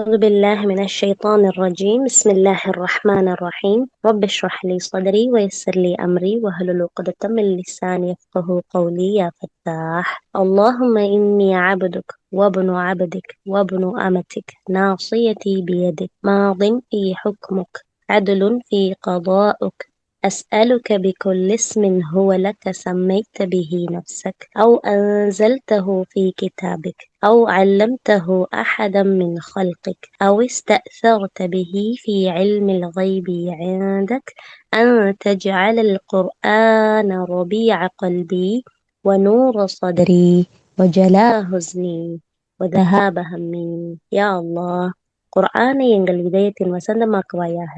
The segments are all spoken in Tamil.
أعوذ بالله من الشيطان الرجيم. بسم الله الرحمن الرحيم. رب اشرح لي صدري ويسر لي أمري واحلل عقدة من لساني يفقهوا قولي يا فتاح. اللهم إني عبدك وابن عبدك وابن أمتك ناصيتي بيدك ماض في حكمك عدل في قضاؤك أسألك بكل اسم هو لك سميت به نفسك أو أنزلته في كتابك أو علمته أحدا من خلقك أو استأثرت به في علم الغيب عندك أن تجعل القرآن ربيع قلبي ونور صدري وجلاء حزني وذهاب همي. யா அல்லாஹ், குர்ஆனை எங்கள் இதயத்தின் வசந்தமாக்குவாயாக,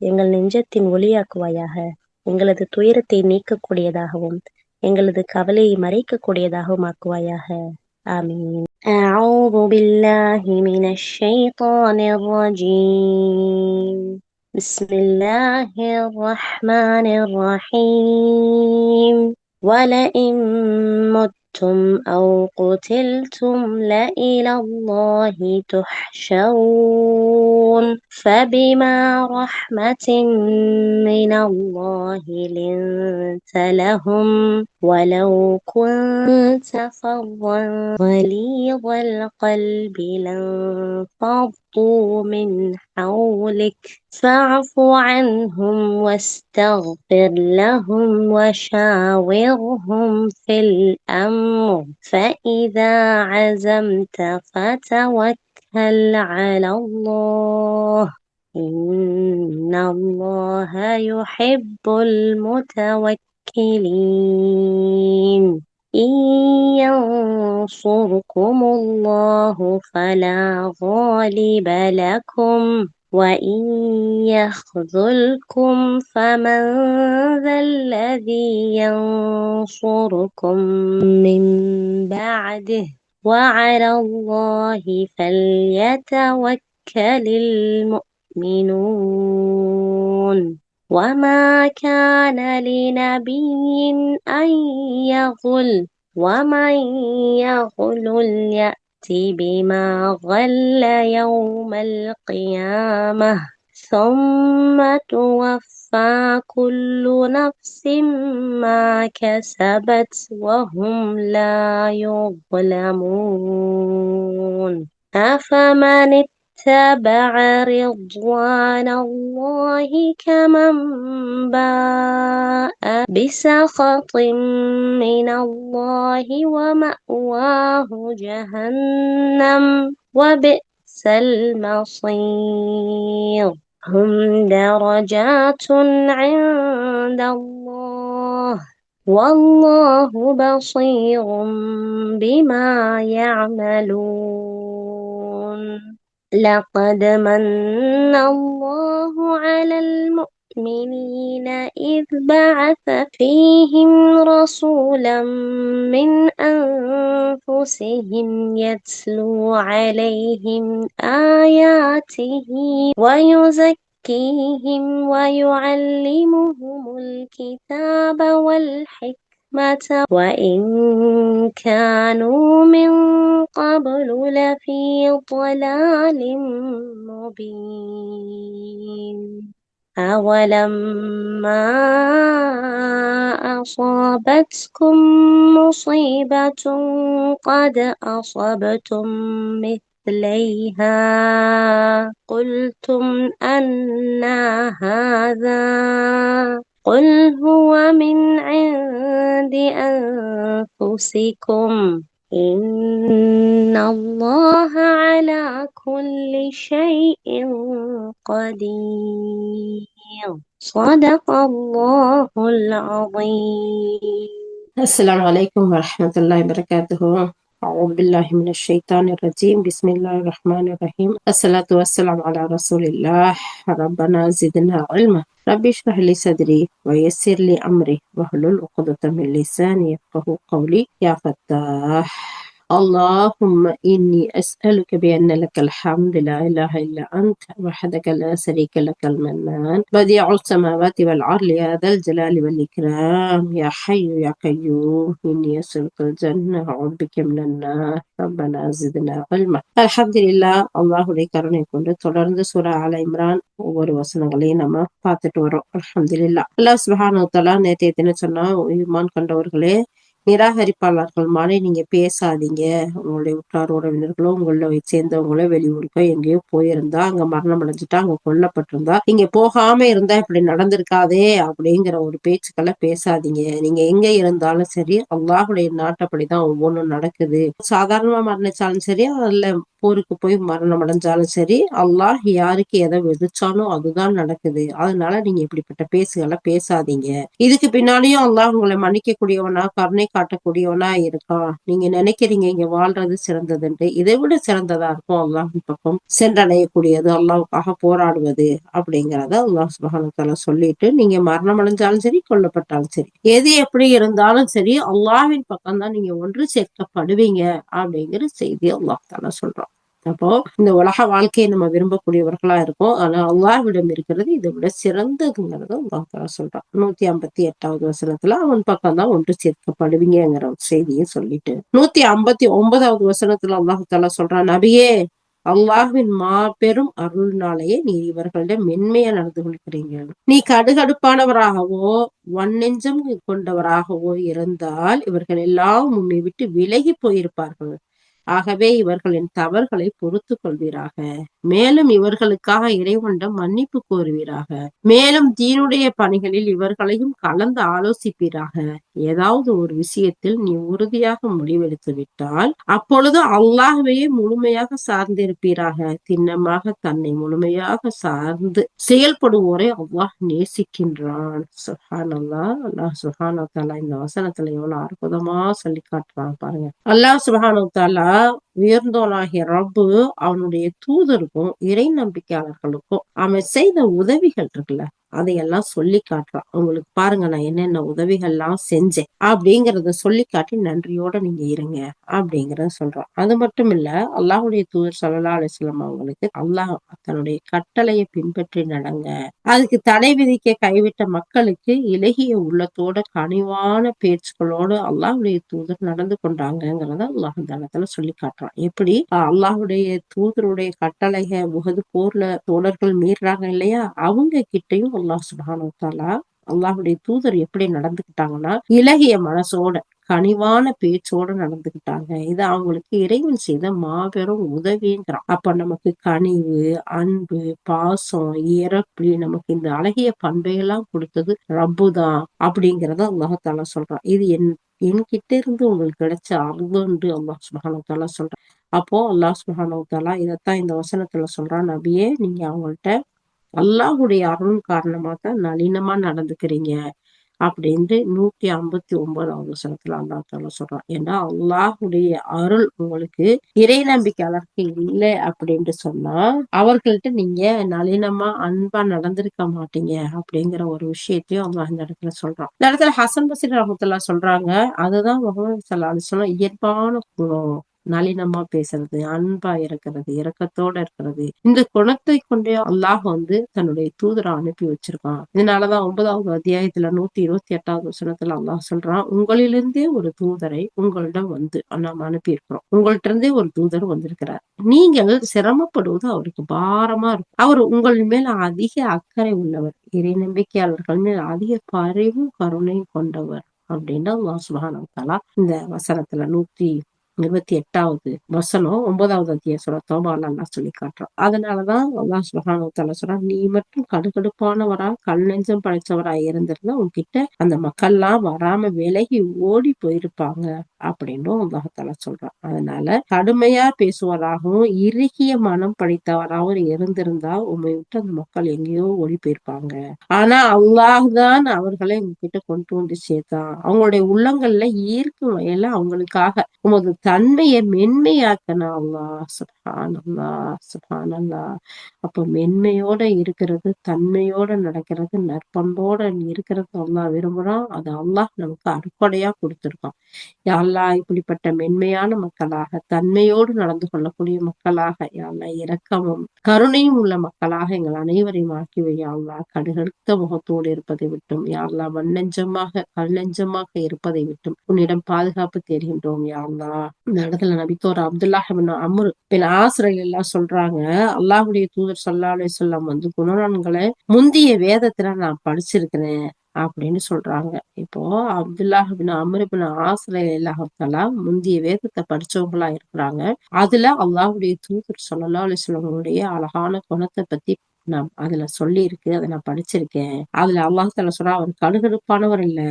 எங்கள் நெஞ்சத்தின் ஒளியாக்குவாயாக, எங்களது துயரத்தை நீக்கக்கூடியதாகவும் எங்களது கவலையை மறைக்கக்கூடியதாகவும் ஆக்குவாயாக. ஆமீன். أعوذ بالله من الشيطان الرجيم. بسم الله الرحمن الرحيم. ولئن متم أو قتلتم لإلى الله تحشرون فبما رحمة من الله لنت لهم ولو كنت فظا غليظ القلب لانفضوا من حولك فاعف عنهم واستغفر لهم وشاورهم في الأمر فإذا عزمت فتوكل على الله إن الله يحب المتوكلين. إن ينصركم الله فلا غالب لكم وإن يخذلكم فمن ذا الذي ينصركم من بعده وعلى الله فليتوكل المؤمنون. وما كان لنبي أن يغل ومن يغل يأت بما غل يوم القيامة ثم توفى كل نفس ما كسبت وهم لا يظلمون. أفمن اتبع رضوان الله كمن باء بسخط من الله ومأواه جهنم وبئس المصير. هم درجات عند الله والله بصير بما يعملون. لقد من الله على المؤمنين إذ بعث فيهم رسولا من أنفسهم يتلو عليهم آياته ويزكيهم ويعلمهم الكتاب والحكمة وإن كانوا من قبل لفي ضلال مبين. أولما أصابتكم مصيبة قد أصبتم مثليها قلتم أنى هذا قل هو من عند أنفسكم إن الله على كل شيء قدير. صدق الله العظيم. السلام عليكم ورحمة الله وبركاته. أعوذ بالله من الشيطان الرجيم. بسم الله الرحمن الرحيم. الصلاة والسلام على رسول الله. ربنا زدنا علما. رب اشرح لي صدري ويسر لي أمري واحلل عقدة من لساني يفقهوا قولي. يا فتاح, اللهم إني أسألك بأن لك الحمد لا إله إلا أنت وحدك لا شريك لك المنان بديع السماوات والأرض يا ذا الجلال والإكرام يا حي يا قيوم إني أسألك الجنة أعوذ بك من النار ربنا زدنا علما. அல்ஹம்துலில்லாஹ். அல்லாஹுடைய கருணை கொண்டு தொடர்ந்து சூரா ஆல இம்ரான் ஒவ்வொரு வசனங்களையும் நம்ம பார்த்துட்டு வரோம். அல்ஹம்துலில்லாஹ். அல்லாஹ் சுப்ஹானஹு வ தஆலா நேற்றைய தினம் சொன்னா, ஈமான் கொண்டவர்களே, நிராகரிப்பாளர்கள் மாதிரி நீங்க பேசாதீங்க. உங்களுடைய உற்றார் உறவினர்களோ உங்களை சேர்ந்தவங்களோ வெளியூருக்கோ எங்கேயோ போயிருந்தா, அங்க மரணம் அடைஞ்சிட்டா, அங்க கொல்லப்பட்டிருந்தா, நீங்க போகாம இருந்தா இப்படி நடந்திருக்காதே அப்படிங்கிற ஒரு பேச்சுக்களை பேசாதீங்க. நீங்க எங்க இருந்தாலும் சரி, அல்லாஹுடைய நாட்டப்படிதான் ஒவ்வொன்றும் நடக்குது. சாதாரணமா மரணிச்சாலும் சரி, அல்ல போருக்கு போய் மரணம் அடைஞ்சாலும் சரி, அல்லாஹ் யாருக்கு எதை விதிச்சாலும் அதுதான் நடக்குது. அதனால நீங்க இப்படிப்பட்ட பேசுகளை பேசாதீங்க. இதுக்கு பின்னாலேயும் அல்லாஹ் உங்களை மன்னிக்க கூடியவனா, கருணை காட்டக்கூடியவனா இருக்கான். நீங்க நினைக்கிறீங்க இங்க வாழ்றது சிறந்ததுன்ட்டு, இதை விட சிறந்ததா இருக்கும் அல்லாஹின் பக்கம் சென்றடையக்கூடியது, அல்லாஹ்வுக்காக போராடுவது அப்படிங்கிறத அல்லாஹ் சுப்ஹானஹு வ தஆலா சொல்லிட்டு, நீங்க மரணம் அடைஞ்சாலும் சரி, கொல்லப்பட்டாலும் சரி, எது எப்படி இருந்தாலும் சரி, அல்லாஹ்வின் பக்கம் தான் நீங்க ஒன்று சேர்க்கப்படுவீங்க அப்படிங்கிற செய்தி அல்லாஹ் தஆலா சொல்றான். அப்போ இந்த உலக வாழ்க்கையை நம்ம விரும்பக்கூடியவர்களா இருக்கோம். ஆனா அல்லாஹ்விடம் இருக்கிறது இதை விட சிறந்ததுங்கிறத அல்லாஹ் தஆலா சொல்றான். 158வது வசனத்துல அவன் பக்கம் தான் ஒன்று சேர்க்கப்படுவீங்கிற ஒரு செய்தியை சொல்லிட்டு, 159வது வசனத்துல அல்லாஹ் தஆலா சொல்றான், நபியே, அல்லாஹ்வின் மாபெரும் அருள்னாலேயே நீ இவர்களிடம் மென்மையா நடந்து கொள்கிறீங்க. நீ கடுகடுப்பானவராகவோ வன்னெஞ்சம் கொண்டவராகவோ இருந்தால் இவர்கள் எல்லாம் உன்னை விட்டு விலகி போயிருப்பார்கள். ஆகவே இவர்களின் தவறுகளை பொறுத்து கொள்வீராக. மேலும் இவர்களுக்காக இறைவனிடம் மன்னிப்பு கோருவீராக. மேலும் தீனுடைய பணிகளில் இவர்களையும் கலந்து ஆலோசிப்பீராக. ஏதாவது ஒரு விஷயத்தில் நீ உறுதியாக முடிவெடுத்து விட்டால் அப்பொழுது அல்லாஹ்வையே முழுமையாக சார்ந்திருப்பீராக. திண்ணமாக தன்னை முழுமையாக சார்ந்து செயல்படுவோரை அல்லாஹ் நேசிக்கின்றான். சுப்ஹானல்லாஹ். அல்லாஹ் சுப்ஹானஹு வ தஆலா இந்த வசனத்துல எவ்வளவு அற்புதமா சொல்லி காட்டுறான் பாருங்க. அல்லாஹ் சுப்ஹானஹு வ தஆலா உயர்ந்தோனாகிய ரப்பு அவனுடைய தூதருக்கும் இறை நம்பிக்கையாளர்களுக்கும் அவன் செய்த உதவிகள் இருக்குல்ல, அதையெல்லாம் சொல்லி காட்டுறான். உங்களுக்கு பாருங்க, நான் என்னென்ன உதவிகள்லாம் செஞ்சேன் அப்படிங்கறத சொல்லி காட்டி நன்றியோட நீங்க இருங்க அப்படிங்கறத சொல்றான். அது மட்டும் இல்ல, அல்லாஹுடைய தூதர் ஸல்லல்லாஹு அலைஹி வஸல்லம் அவங்களுக்கு அல்லாஹ் தன்னுடைய கட்டளையை பின்பற்றி நடங்க, அதுக்கு தடை விதிக்க கைவிட்ட மக்களுக்கு இலகிய உள்ளத்தோட கனிவான பேச்சுக்களோடு அல்லாஹுடைய தூதர் நடந்து கொண்டாங்கிறத அல்லாஹ் தஆலா சொல்லி காட்டுறான். எப்படி அல்லாஹுடைய தூதருடைய கட்டளைக உஹது போர்ல தோழர்கள் மீறாங்க இல்லையா, அவங்க கிட்டையும் அல்லாஹ் சுப்ஹானஹு வ தஆலா அல்லாஹுடைய தூதர் எப்படி நடந்துக்கிட்டாங்கன்னா, இலகிய மனசோட கனிவான பேச்சோட நடந்துக்கிட்டாங்க. இது அவங்களுக்கு இறைவன் செய்த மாபெரும் உதவிங்கிறான். அப்ப நமக்கு கனிவு, அன்பு, பாசம், இரப்பு, நமக்கு இந்த அழகிய பண்பையெல்லாம் கொடுத்தது ரப்புதான் அப்படிங்கிறத அல்லாஹ் தஆலா சொல்றான். இது என்கிட்ட இருந்து உங்களுக்கு கிடைச்ச அருள்ன்று அல்லாஹ் சுப்ஹானஹு வ தஆலா சொல்றான். அப்போ அல்லாஹ் சுப்ஹானஹு வ தஆலா இதைத்தான் இந்த வசனத்துல சொல்றான், நபியே, நீங்க அவங்கள்ட்ட அல்லாஹுடைய அருள் காரணமா தான் நளினமா நடந்துக்கிறீங்க அப்படின்ட்டு 159வது வசனத்துல அல்லாஹ் தஆலா சொல்றான். ஏன்னா அல்லாஹுடைய அருள் உங்களுக்கு இறை நம்பிக்கையாளருக்கு இல்லை அப்படின்ட்டு சொன்னா அவர்கள்ட்ட நீங்க நளினமா அன்பா நடந்திருக்க மாட்டீங்க அப்படிங்கிற ஒரு விஷயத்தையும் அல்லாஹ் இந்த இடத்துல சொல்றான். இந்த இடத்துல ஹசன் பஸ்ரி ரஹ்மத்துல்லாஹ் சொல்றாங்க, அதுதான் முஹம்மது ஸல்லல்லாஹு அலைஹி வஸல்லம் இயல்பான குணம். நளினமா பேசுறது, அன்பா இருக்கிறது, இரக்கத்தோட இருக்கிறது, இந்த குணத்தை கொண்டே அல்லாஹ் தன்னுடைய தூதரை அனுப்பி வச்சிருக்கான். இதனாலதான் 9வது அத்தியாயத்துல 128வது வசனத்துல அல்லாஹ் சொல்றான், உங்களிலிருந்தே ஒரு தூதரை உங்களிடம் நாம் அனுப்பி இருக்கிறோம். உங்கள்ட்ட இருந்தே ஒரு தூதர் வந்திருக்கிறார். நீங்கள் சிரமப்படுவது அவருக்கு பாரமா இருக்கும். அவர் உங்கள் மேல அதிக அக்கறை உள்ளவர், இறை நம்பிக்கையாளர்கள் மேல் அதிக பரிவும் கருணையும் கொண்டவர் அப்படின்னு அல்லாஹ் சுப்ஹானஹு வ தஆலா இந்த வசனத்துல 128வது வசனம் 9வது அத்தியாயம் சூரா தௌபால அல்லாஹ் சொல்லி காட்டுறான். அதனாலதான் அல்லாஹ் சுப்ஹானஹு வ தஆலா சொல்றான், நீ மட்டும் கடுகடுப்பானவரா கல் நெஞ்சம் படைச்சவரா இருந்திருந்தா உன்கிட்ட அந்த மக்கள்லாம் வராம விலகி ஓடி போயிருப்பாங்க அப்படின்னும் அல்லாஹ் தஆலா சொல்றான். அதனால கடுமையா பேசுவதாகவும் இறுகிய மனம் படைத்தவராகவும் இருந்திருந்தா உண்மை விட்டு அந்த மக்கள் எங்கேயோ ஓடி போயிருப்பாங்க. ஆனா அல்லாஹ் தான் அவர்களை உங்ககிட்ட கொண்டு சேர்த்தான். அவங்களுடைய உள்ளங்கள்ல ஈர்க்கும் வகையில அவங்களுக்காக உமது தன்மையை மென்மையாக்கன அல்லாஹ். சுப்ஹானல்லாஹ், சுப்ஹானல்லாஹ். அப்ப மென்மையோட இருக்கிறது, தன்மையோட நடக்கிறது, நற்பண்போட இருக்கிறது அல்லாஹ் விரும்புறான். அது அல்லாஹ் நமக்கு அறுப்படையா கொடுத்திருக்கான். யா அல்லாஹ் இப்படிப்பட்ட மென்மையான மக்களாக, தன்மையோடு நடந்து கொள்ளக்கூடிய மக்களாக, யா அல்லாஹ் இரக்கமும் கருணையும் உள்ள மக்களாக எங்கள் அனைவரையும் ஆக்கி வை யா அல்லாஹ். கடுகடுத்த முகத்தோடு இருப்பதை விட்டும், யா அல்லாஹ் வன்னெஞ்சமாக கல்லெஞ்சமாக இருப்பதை விட்டும் உன்னிடம் பாதுகாப்பு தேடுகின்றோம் யா அல்லாஹ். இந்த இடத்துல நபித்தோர் அப்துல்லாஹ் பின் அம்ர் பின் ஆஸ் ரலியல்லாஹு சொல்றாங்க, அல்லாஹ்வுடைய தூதர் ஸல்லல்லாஹு அலைஹி வஸல்லம் குணநலன்களை முந்திய வேதத்துல நான் படிச்சிருக்கிறேன் அப்படின்னு சொல்றாங்க. இப்போ அப்துல்லாஹ் பின் அம்ர் பின் ஆஸ் ரலியல்லாஹு தஆலா முந்திய வேதத்தை படிச்சவங்களா இருக்கிறாங்க. அதுல அல்லாஹ்வுடைய தூதர் ஸல்லல்லாஹு அலைஹி வஸல்லம் அழகான குணத்தை பத்தி நான் அதுல சொல்லி இருக்கு, அதை நான் படிச்சிருக்கேன். அதுல அல்லாஹ் தஆலா சொல்றா, அவர் கடுகடுப்பானவர் இல்ல,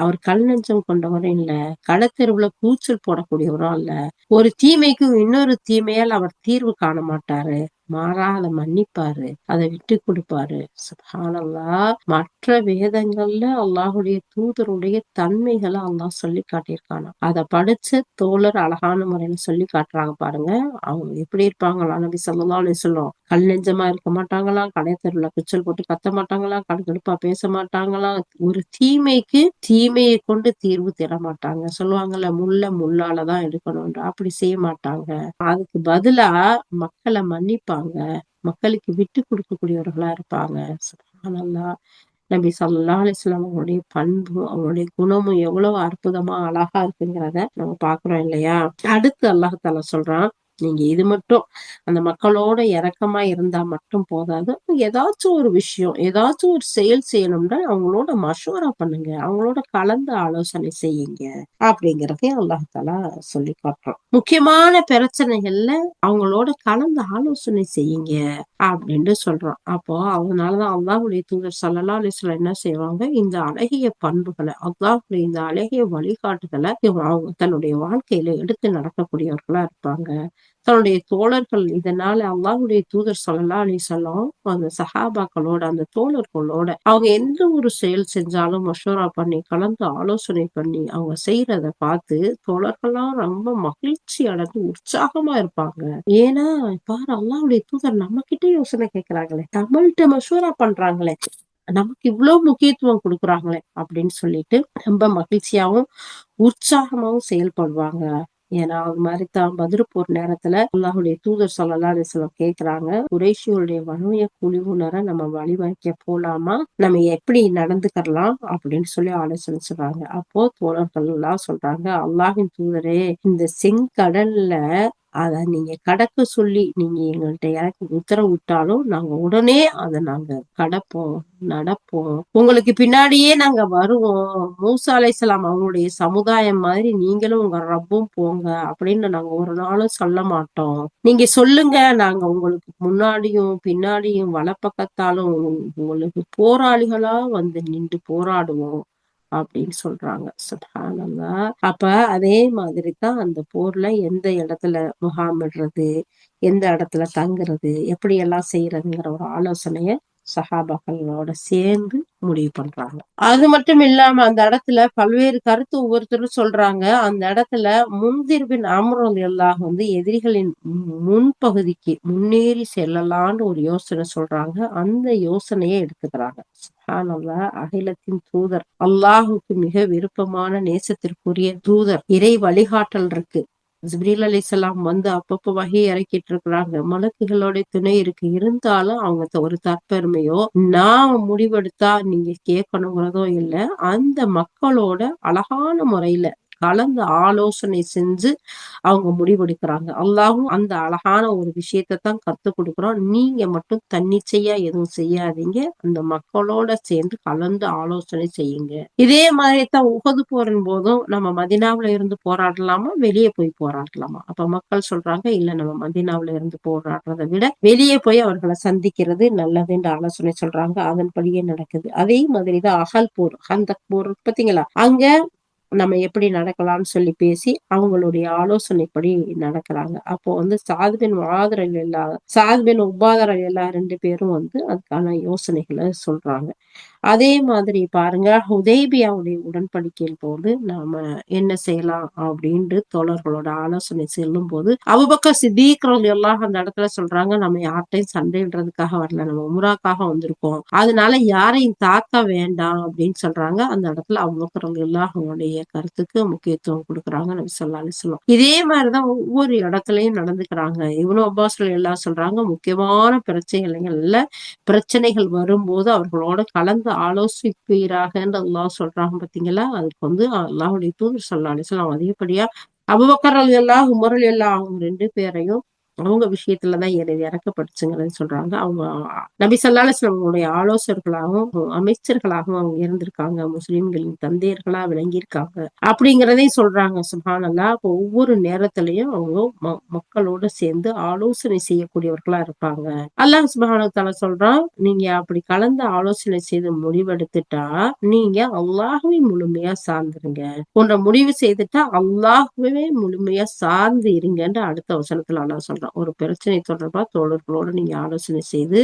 அவர் கல் நெஞ்சம் கொண்டவரும் இல்ல, கடத்தெருவுல கூச்சல் போடக்கூடியவரும் இல்ல, ஒரு தீமைக்கு இன்னொரு தீமையால் அவர் தீர்வு காண மாட்டாரு, மாறா அதை மன்னிப்பாரு, அதை விட்டு கொடுப்பாரு. சுப்ஹானல்லாஹ். மற்ற வேதங்கள்ல அல்லாஹுடைய தூதருடைய தன்மைகளை அல்லாஹ் சொல்லி காட்டியிருக்கானா, அதை படிச்ச தோழர் அழகான முறையில சொல்லி காட்டுறாங்க பாருங்க. அவங்க எப்படி இருப்பாங்களா, நபி ஸல்லல்லாஹு அலைஹி வஸல்லம் கல் நெஞ்சமா இருக்க மாட்டாங்களாம், கடைத்தெருவுல குச்சல் போட்டு கத்த மாட்டாங்களாம், கடுகடுப்பா பேச மாட்டாங்களாம், ஒரு தீமைக்கு தீமையை கொண்டு தீர்வு தேட மாட்டாங்க. சொல்லுவாங்கல்ல, முள்ள முள்ளாலதான் எடுக்கணும், அப்படி செய்ய மாட்டாங்க. அதுக்கு பதிலா மக்களை மன்னிப்பாங்க, மக்களுக்கு விட்டு கொடுக்கக்கூடியவர்களா இருப்பாங்க. சுப்ஹானல்லாஹ். நபி ஸல்லல்லாஹு அலைஹி வஸல்லம் அவங்களுடைய பண்பு, அவங்களுடைய குணமும் எவ்வளவு அற்புதமா அழகா இருக்குங்கிறத நம்ம பாக்குறோம் இல்லையா? அடுத்து அல்லாஹ் தஆலா சொல்றான், நீங்க இது மட்டும் அந்த மக்களோட இரக்கமா இருந்தா மட்டும் போதாது, ஏதாச்சும் ஒரு விஷயம், ஏதாச்சும் ஒரு செயல் செய்யணும்னா அவங்களோட மஷூரா பண்ணுங்க, அவங்களோட கலந்து ஆலோசனை செய்யுங்க அப்படிங்கிறதையும் அல்லாஹ் தஆலா சொல்லி காட்டுறான். முக்கியமான பிரச்சனைகள்ல அவங்களோட கலந்து ஆலோசனை செய்யுங்க அப்படின்னு சொல்றான். அப்போ அதனாலதான் அல்லாஹ்வுடைய தூதர் ஸல்லல்லாஹு அலைஹி வஸல்லம் என்ன செய்வாங்க, இந்த அழகிய பண்புகளை, அல்லாஹ்வுடைய இந்த அழகிய வழிகாட்டுதலை அவங்க தன்னுடைய வாழ்க்கையில எடுத்து நடக்கக்கூடியவர்களா இருப்பாங்க. தன்னுடைய தோழர்கள், இதனால அல்லாஹ்வுடைய தூதர் ஸல்லல்லாஹு அலைஹி வஸல்லம் அந்த சஹாபாக்களோட, அந்த தோழர்களோட அவங்க எந்த ஒரு செயல் செஞ்சாலும் மஷூரா பண்ணி, கலந்து ஆலோசனை பண்ணி அவங்க செய்யறத பார்த்து தோழர்கள்லாம் ரொம்ப மகிழ்ச்சி அடைந்து உற்சாகமா இருப்பாங்க. ஏன்னா பாரு, அல்லாஹ்வுடைய தூதர் நம்ம கிட்ட யோசனை கேட்கிறாங்களே, நம்மள்ட்ட மஷூரா பண்றாங்களே, நமக்கு இவ்வளவு முக்கியத்துவம் கொடுக்குறாங்களே அப்படின்னு சொல்லிட்டு ரொம்ப மகிழ்ச்சியாவும் உற்சாகமாவும் செயல்படுவாங்க. ஏன்னா அது மாதிரிதான் பத்ர் போர் நேரத்துல அல்லாஹ்வுடைய தூதர் ஸல்லல்லாஹு அலைஹி வஸல்லம் கேக்குறாங்க, குறைஷியுடைய வன்மைய குழுவினரை நம்ம வழிவகுக்க போலாமா, நம்ம எப்படி நடந்துக்கலாம் அப்படின்னு சொல்லி ஆலோசனை சொல்றாங்க. அப்போ தோழர்கள் எல்லாம் சொல்றாங்க, அல்லாஹ்வின் தூதரே, இந்த செங்கடல்ல அத நீங்க கடக்க சொல்லி நீங்க எங்கள்ட்ட எனக்கு உத்தரவு விட்டாலும் நாங்க உடனே அதை நாங்க கடப்போம், நடப்போம், உங்களுக்கு பின்னாடியே நாங்க வருவோம். மூசா அலைஹிஸ்ஸலாம் அவங்களுடைய சமுதாயம் மாதிரி நீங்களும் உங்க ரப்பும் போங்க அப்படின்னு நாங்க ஒரு நாளும் சொல்ல மாட்டோம். நீங்க சொல்லுங்க, நாங்க உங்களுக்கு முன்னாடியும் பின்னாடியும் வலப்பக்கத்தாலும் உங்களுக்கு போராளிகளா வந்து நின்று போராடுவோம் அப்படின்னு சொல்றாங்க. சுப்ஹானல்லாஹ். அப்ப அதே மாதிரிதான் அந்த போர்ல எந்த இடத்துல முகாமிடுறது, எந்த இடத்துல தங்குறது, எப்படி எல்லாம் செய்யறதுங்கிற ஒரு ஆலோசனைய சஹாபாக்களோட சேர்ந்து முடிவு பண்றாங்க. அது மட்டும் இல்லாம அந்த இடத்துல பல்வேறு கருத்து ஒவ்வொருத்தரும் சொல்றாங்க. அந்த இடத்துல முன்திர் பின் அம்ர் ரலியல்லாஹு வந்து எதிரிகளின் முன்பகுதிக்கு முன்னேறி செல்லலான்னு ஒரு யோசனை சொல்றாங்க. அந்த யோசனையை எடுத்துக்கிறாங்க. சுப்ஹானல்லாஹ். அகிலத்தின் தூதர், அல்லாஹுக்கு மிக விருப்பமான நேசத்திற்குரிய தூதர், இறை வழிகாட்டல் இருக்கு, ஜிப்ரீல் அலைஹிஸ்ஸலாம் வந்து அப்பப்போ வஹி இறக்கிட்டு இருக்கிறாங்க, மலக்குகளோட துணை இருக்கு, இருந்தாலும் அவங்க ஒரு தற்பெருமையோ நான் முடிவெடுத்தா நீங்க கேட்கணுங்கிறதோ இல்ல, அந்த மக்களோட அழகான முறையில கலந்து ஆலோசனை செஞ்சு அவங்க முடிவெடுக்கிறாங்க. அல்லாஹும் அந்த அழகான ஒரு விஷயத்தை தான் கத்து கொடுக்குறோம், நீங்க மட்டும் தன்னிச்சையா எதுவும் செய்யாதீங்க, அந்த மக்களோட சேர்ந்து கலந்து ஆலோசனை செய்யுங்க. இதே மாதிரிதான் உஹது போரின் போதும் நம்ம மதீனாவுல இருந்து போராடலாமா, வெளியே போய் போராடலாமா? அப்ப மக்கள் சொல்றாங்க, இல்ல நம்ம மதீனாவுல இருந்து போராடுறதை விட வெளியே போய் அவர்களை சந்திக்கிறது நல்லதுன்னு ஆலோசனை சொல்றாங்க. அதன்படியே நடக்குது. அதே மாதிரிதான் அகல் போர், ஹந்தக் போர் பாத்தீங்களா, அங்க நம்ம எப்படி நடக்கலாம்னு சொல்லி பேசி அவங்களுடைய ஆலோசனைப்படி நடக்கிறாங்க. அப்போ வந்து சாத் பின் முஆத் ரலியல்லாஹு, சாத் பின் உபாதா ரலியல்லாஹு 2 பேரும் வந்து அதுக்கான யோசனைகளை சொல்றாங்க. அதே மாதிரி பாருங்க, ஹுதைபியாவுடைய உடன்படிக்கையின் போது நாம என்ன செய்யலாம் அப்படின்ட்டு தோழர்களோட ஆலோசனை செல்லும் போது அபூபக்கர் சித்தீக் ரலியல்லாஹு அந்த இடத்துல சொல்றாங்க, நம்ம யார்கிட்டையும் சண்டைன்றதுக்காக வரல, நம்ம உம்ராக்காக வந்திருக்கோம், அதனால யாரையும் தாக்க வேண்டாம் அப்படின்னு சொல்றாங்க. அந்த இடத்துல அபூபக்கர் ரலியல்லாஹு அவங்களுடைய கருத்துக்கு முக்கியத்துவம் கொடுக்குறாங்க நபி ஸல்லல்லாஹு அலைஹி வஸல்லம். இதே மாதிரிதான் ஒவ்வொரு இடத்துலயும் நடந்துக்கிறாங்க. இப்னு அப்பாஸ் ரலியல்லாஹு சொல்றாங்க, முக்கியமான பிரச்சனைகள் வரும்போது அவர்களோட கலந்து ஆலோசிப்பீராகன்னு அல்லாஹ் சொல்றாங்க பாத்தீங்களா. அதுக்கு வந்து அல்லாஹ்வுடைய தூதர் ஸல்லல்லாஹு அலைஹி வஸல்லம் அதிகப்படியா அபூபக்கர் ரலியல்லாஹு உமர் ரலியல்லாஹு அவங்க 2 பேரையும் அவங்க விஷயத்துலதான் இறக்கப்பட்டுச்சுங்கிறது சொல்றாங்க. அவங்க நபி ஸல்லல்லாஹு அலைஹி வஸல்லம் உடைய ஆலோசகர்களாகவும் அமைச்சர்களாகவும் அவங்க இருந்திருக்காங்க, முஸ்லிம்களின் தந்தையர்களா விளங்கியிருக்காங்க அப்படிங்கிறதையும் சொல்றாங்க. சுப்ஹானல்லாஹ். அப்போ ஒவ்வொரு நேரத்திலையும் அவங்க மக்களோட சேர்ந்து ஆலோசனை செய்யக்கூடியவர்களா இருப்பாங்க. அல்லாஹ் சுப்ஹானஹு வ தஆலா சொல்றான், நீங்க அப்படி கலந்து ஆலோசனை செய்து முடிவெடுத்துட்டா நீங்க அல்லாஹ்வை முழுமையா சார்ந்துருங்க. போன்ற முடிவு செய்துட்டா அல்லாஹ்வே முழுமையா சார்ந்து இருங்கன்னு அடுத்த வசனத்துல அல்லாஹ் சொல்றான். ஒரு பிரச்சனை தொடர்பா தோழர்களோட நீங்க ஆலோசனை செய்து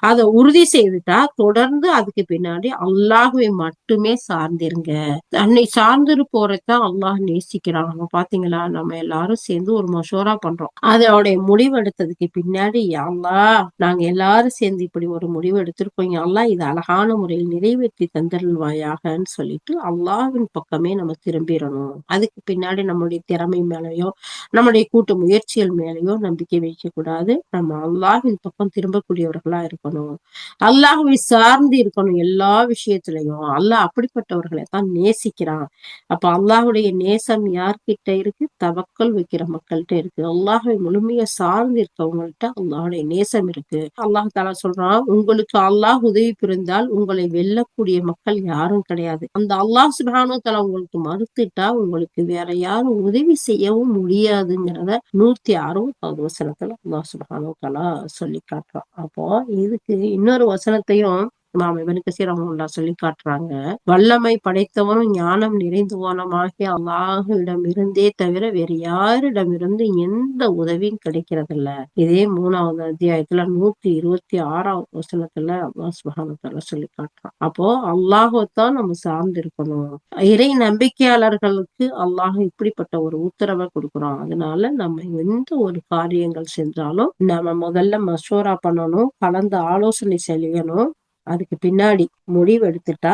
அதை உறுதி செய்துட்டா தொடர்ந்து அதுக்கு பின்னாடி அல்லாஹ்வை மட்டுமே சார்ந்திருங்க. தன்னை சார்ந்திருப்போரைத்தான் அல்லாஹ் நேசிக்கிறான். நம்ம பாத்தீங்களா, நம்ம எல்லாரும் சேர்ந்து ஒரு மஷோரா பண்றோம். அதோடைய முடிவெடுத்ததுக்கு பின்னாடி யா அல்லாஹ் நாங்க எல்லாரும் சேர்ந்து இப்படி ஒரு முடிவு எடுத்திருக்கோம், யா அல்லாஹ் இது அழகான முறையில் நிறைவேற்றி தந்தருள்வாயாகன்னு சொல்லிட்டு அல்லாஹ்வின் பக்கமே நம்ம திரும்பிடணும். அதுக்கு பின்னாடி நம்மளுடைய திறமை மேலயோ நம்முடைய கூட்டு முயற்சிகள் மேலயோ நம்பிக்கை வைக்க கூடாது. நம்ம அல்லாஹ்வின் பக்கம் திரும்பக்கூடியவர்களா இருக்கணும். அல்லாஹ்வை சார்ந்து இருக்கணும் எல்லா விஷயத்திலையும். அல்லாஹ் அப்படிப்பட்டவர்களை தான் நேசிக்கிறான். அப்ப அல்லாஹ்வுடைய நேசம் யார்கிட்ட இருக்கு? தவக்கல் வைக்கிற மக்கள்கிட்ட இருக்கு. அல்லாஹ்வை முழுமையா சார்ந்து இருக்கவங்கள்ட்ட அல்லாஹ்வுடைய நேசம் இருக்கு. அல்லாஹ் தஆலா சொல்றான், உங்களுக்கு அல்லாஹ் உதவி புரிந்தால் உங்களை வெல்லக்கூடிய மக்கள் யாரும் கிடையாது. அந்த அல்லாஹ் சுப்ஹானஹு வ தஆலா உங்களுக்கு மறுத்துட்டா உங்களுக்கு வேற யாரும் உதவி செய்யவும் முடியாதுங்கிறத 160வது வசனத்துல அல்லாஹ் சுப்ஹானஹு வ தஆலா சொல்லி காட்டுறான். அப்போ இதுக்கு இன்னொரு வசனத்தையும் இமாம் இப்னு கஸீர் ரஹ்மத்துல்லாஹி சொல்லி காட்டுறாங்க. வல்லமை படைத்தவனும் ஞானம் நிறைந்தவனுமாகிய அல்லாஹ்விடம் இருந்தே தவிர வேறு யாரிடமிருந்து எந்த உதவியும் கிடைக்கிறதில்ல. இதே 3வது அத்தியாயத்துல 126வது வசனத்துல அல்லாஹ் சுப்ஹானஹு வ தஆலா சொல்லி காட்டுறான். அப்போ அல்லாஹ்வைத்தான் நம்ம சார்ந்து இருக்கணும். இறை நம்பிக்கையாளர்களுக்கு அல்லாஹ் இப்படிப்பட்ட ஒரு உத்தரவை கொடுக்குறான். அதனால நம்ம எந்த ஒரு காரியங்கள் செஞ்சாலும் நம்ம முதல்ல மசோரா பண்ணணும், கலந்து ஆலோசனை செய்யணும். அதுக்கு பின்னாடி முடிவு எடுத்துட்டா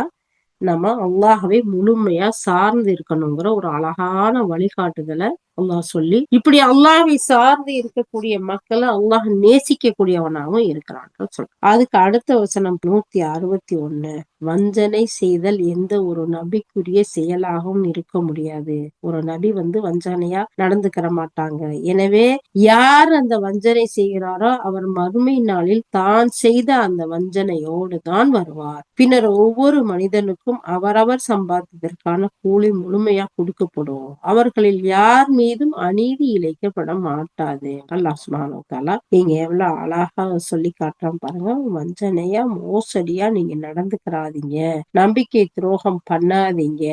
நம்ம அல்லாஹ்வை முழுமையா சார்ந்து இருக்கணுங்கிற ஒரு அழகான வழிகாட்டுதலை அல்லாஹ் சொல்லி, இப்படி அல்லாஹ்வை சார்ந்து இருக்கக்கூடிய மக்களை அல்லாஹ் நேசிக்கக்கூடியவனாகவும் இருக்கிறான் சொல்ற. அதுக்கு அடுத்த வசனம் 161, வஞ்சனை செய்தல் எந்த ஒரு நபிக்குரிய செயலாகவும் இருக்க முடியாது. ஒரு நபி வஞ்சனையா நடந்துக்கிற மாட்டாங்க. எனவே யார் அந்த வஞ்சனை செய்கிறாரோ அவர் மறுமை நாளில் தான் செய்த அந்த வஞ்சனையோடு தான் வருவார். பின்னர் ஒவ்வொரு மனிதனுக்கும் அவரவர் சம்பாதித்ததற்கான கூலி முழுமையா கொடுக்கப்படும். அவர்களில் யார் மீதும் அநீதி இழைக்கப்பட மாட்டாது. அல்லாஹ் சுப்ஹானஹு வ தஆலா நீங்க எவ்வளவு அழகா சொல்லி காட்டுறான் பாருங்க. வஞ்சனையா மோசடியா நீங்க நடந்துக்கிறாதீங்க, நம்பிக்கை துரோகம் பண்ணாதீங்க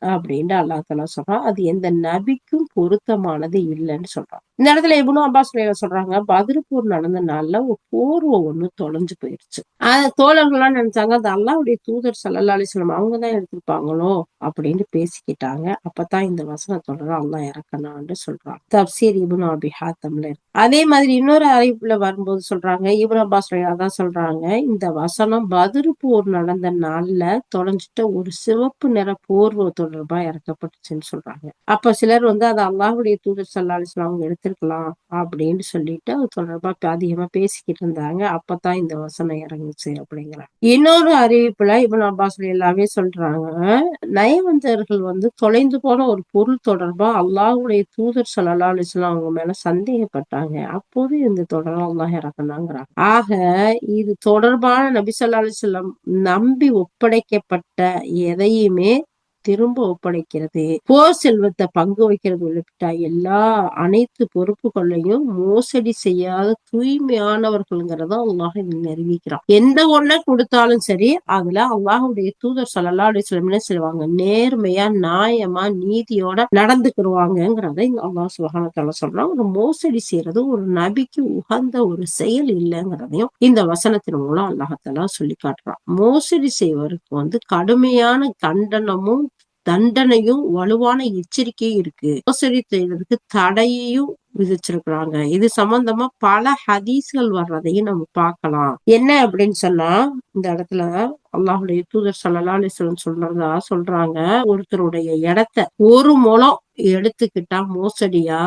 அப்படின்னு அல்லாஹ் தஆலா சொல்றான். அது எந்த நபிக்கும் பொருத்தமானது இல்லைன்னு சொல்றான். இந்த இடத்துல இப்னு அப்பாஸ் சொல்றாங்க, பத்ர் போர் நடந்த நாள்ல ஒரு போர்வை ஒண்ணு தொலைஞ்சு போயிருச்சு. தோழர்கள்லாம் நினைச்சாங்க அது அல்லாஹ்வுடைய தூதர் ஸல்லல்லாஹு அலைஹி வஸல்லம் அவங்கதான் எடுத்திருப்பாங்களோ அப்படின்னு பேசிக்கிட்டாங்க. அப்பதான் இந்த வசனத்தோட அல்லாஹ் இறக்கனான்னு சொல்றான். தப்சீர் இப்னு அபி ஹாத்தம்ல இருக்கு. அதே மாதிரி இன்னொரு அறிவிப்புல வரும்போது சொல்றாங்க, இப்னு அப்பாஸ் அதான் சொல்றாங்க, இந்த வசனம் பத்ர் போர் நடந்த நாள்ல தொலைஞ்சிட்ட ஒரு சிவப்பு நிற போர்வை தொடர்பா இறக்கப்பட்டுச்சுன்னு சொல்றாங்க. அப்ப சிலர் அது அல்லாஹ்வுடைய தூதர் ஸல்லல்லாஹு அலைஹி வஸல்லம் அவங்க எடுத்திருக்கலாம் அப்படின்னு சொல்லிட்டு அது தொடர்பா அதிகமா பேசிக்கிட்டு இருந்தாங்க. அப்பதான் இந்த வசனம் இறங்குச்சு அப்படிங்கிறாங்க. இன்னொரு அறிவிப்புல இப்னு அப்பாஸ் எல்லாமே சொல்றாங்க, நயவஞ்சகர்கள் தொலைந்து போன ஒரு பொருள் தொடர்பா அல்லாஹ்வுடைய தூதர் ஸல்லல்லாஹு அலைஹி வஸல்லம் அவங்க மேல சந்தேகப்பட்டாங்க. அப்போது இந்த தொடர் அல்லாஹ் இறக்குனாங்கிறாங்க. ஆக இது தொடர்பான நபி ஸல்லல்லாஹு அலைஹி வஸல்லம் நம்பி ஒப்படைக்கப்பட்ட எதையுமே திரும்ப ஒப்படைக்கிறது, போர் செல்வத்தை பங்கு வைக்கிறது உள்ளிட்ட அனைத்து பொறுப்புகளையும் மோசடி செய்யாத தூய்மையானவர்கள்ங்கிறத அல்லாஹ் நிரூபிக்கிறான். எந்த ஒண்ண கொடுத்தாலும் சரி, அதுல அல்லாஹுடைய தூதர் ஸல்லல்லாஹு அலைஹி வஸல்லம் என்ன செய்வாங்க, நேர்மையா நியாயமா நீதியோட நடந்துக்கிடுவாங்கிறத அல்லாஹ் சுப்ஹானஹு வ தஆலா சொல்றான். ஒரு மோசடி செய்யறது ஒரு நபிக்கு உகந்த ஒரு செயல் இல்லைங்கிறதையும் இந்த வசனத்தின் மூலம் அல்லாஹ் சொல்லி காட்டுறான். மோசடி செய்வருக்கு கடுமையான தண்டனையும் வலுவான எச்சரிக்கையும் இருக்கு. மோசடி செய்வதற்கு தடையையும் விதிச்சிருக்கிறாங்க. இது சம்பந்தமா பல ஹதீஸ்கள் வர்றதையும் நம்ம பார்க்கலாம். என்ன அப்படின்னு சொன்னா, இந்த இடத்துல அல்லாஹுடைய தூதர் ஸல்லல்லாஹு அலைஹி வஸல்லம் சொல்றாங்க, ஒருத்தருடைய இடத்த ஒரு முழம் எடுத்துக்கிட்டா மோசடியா,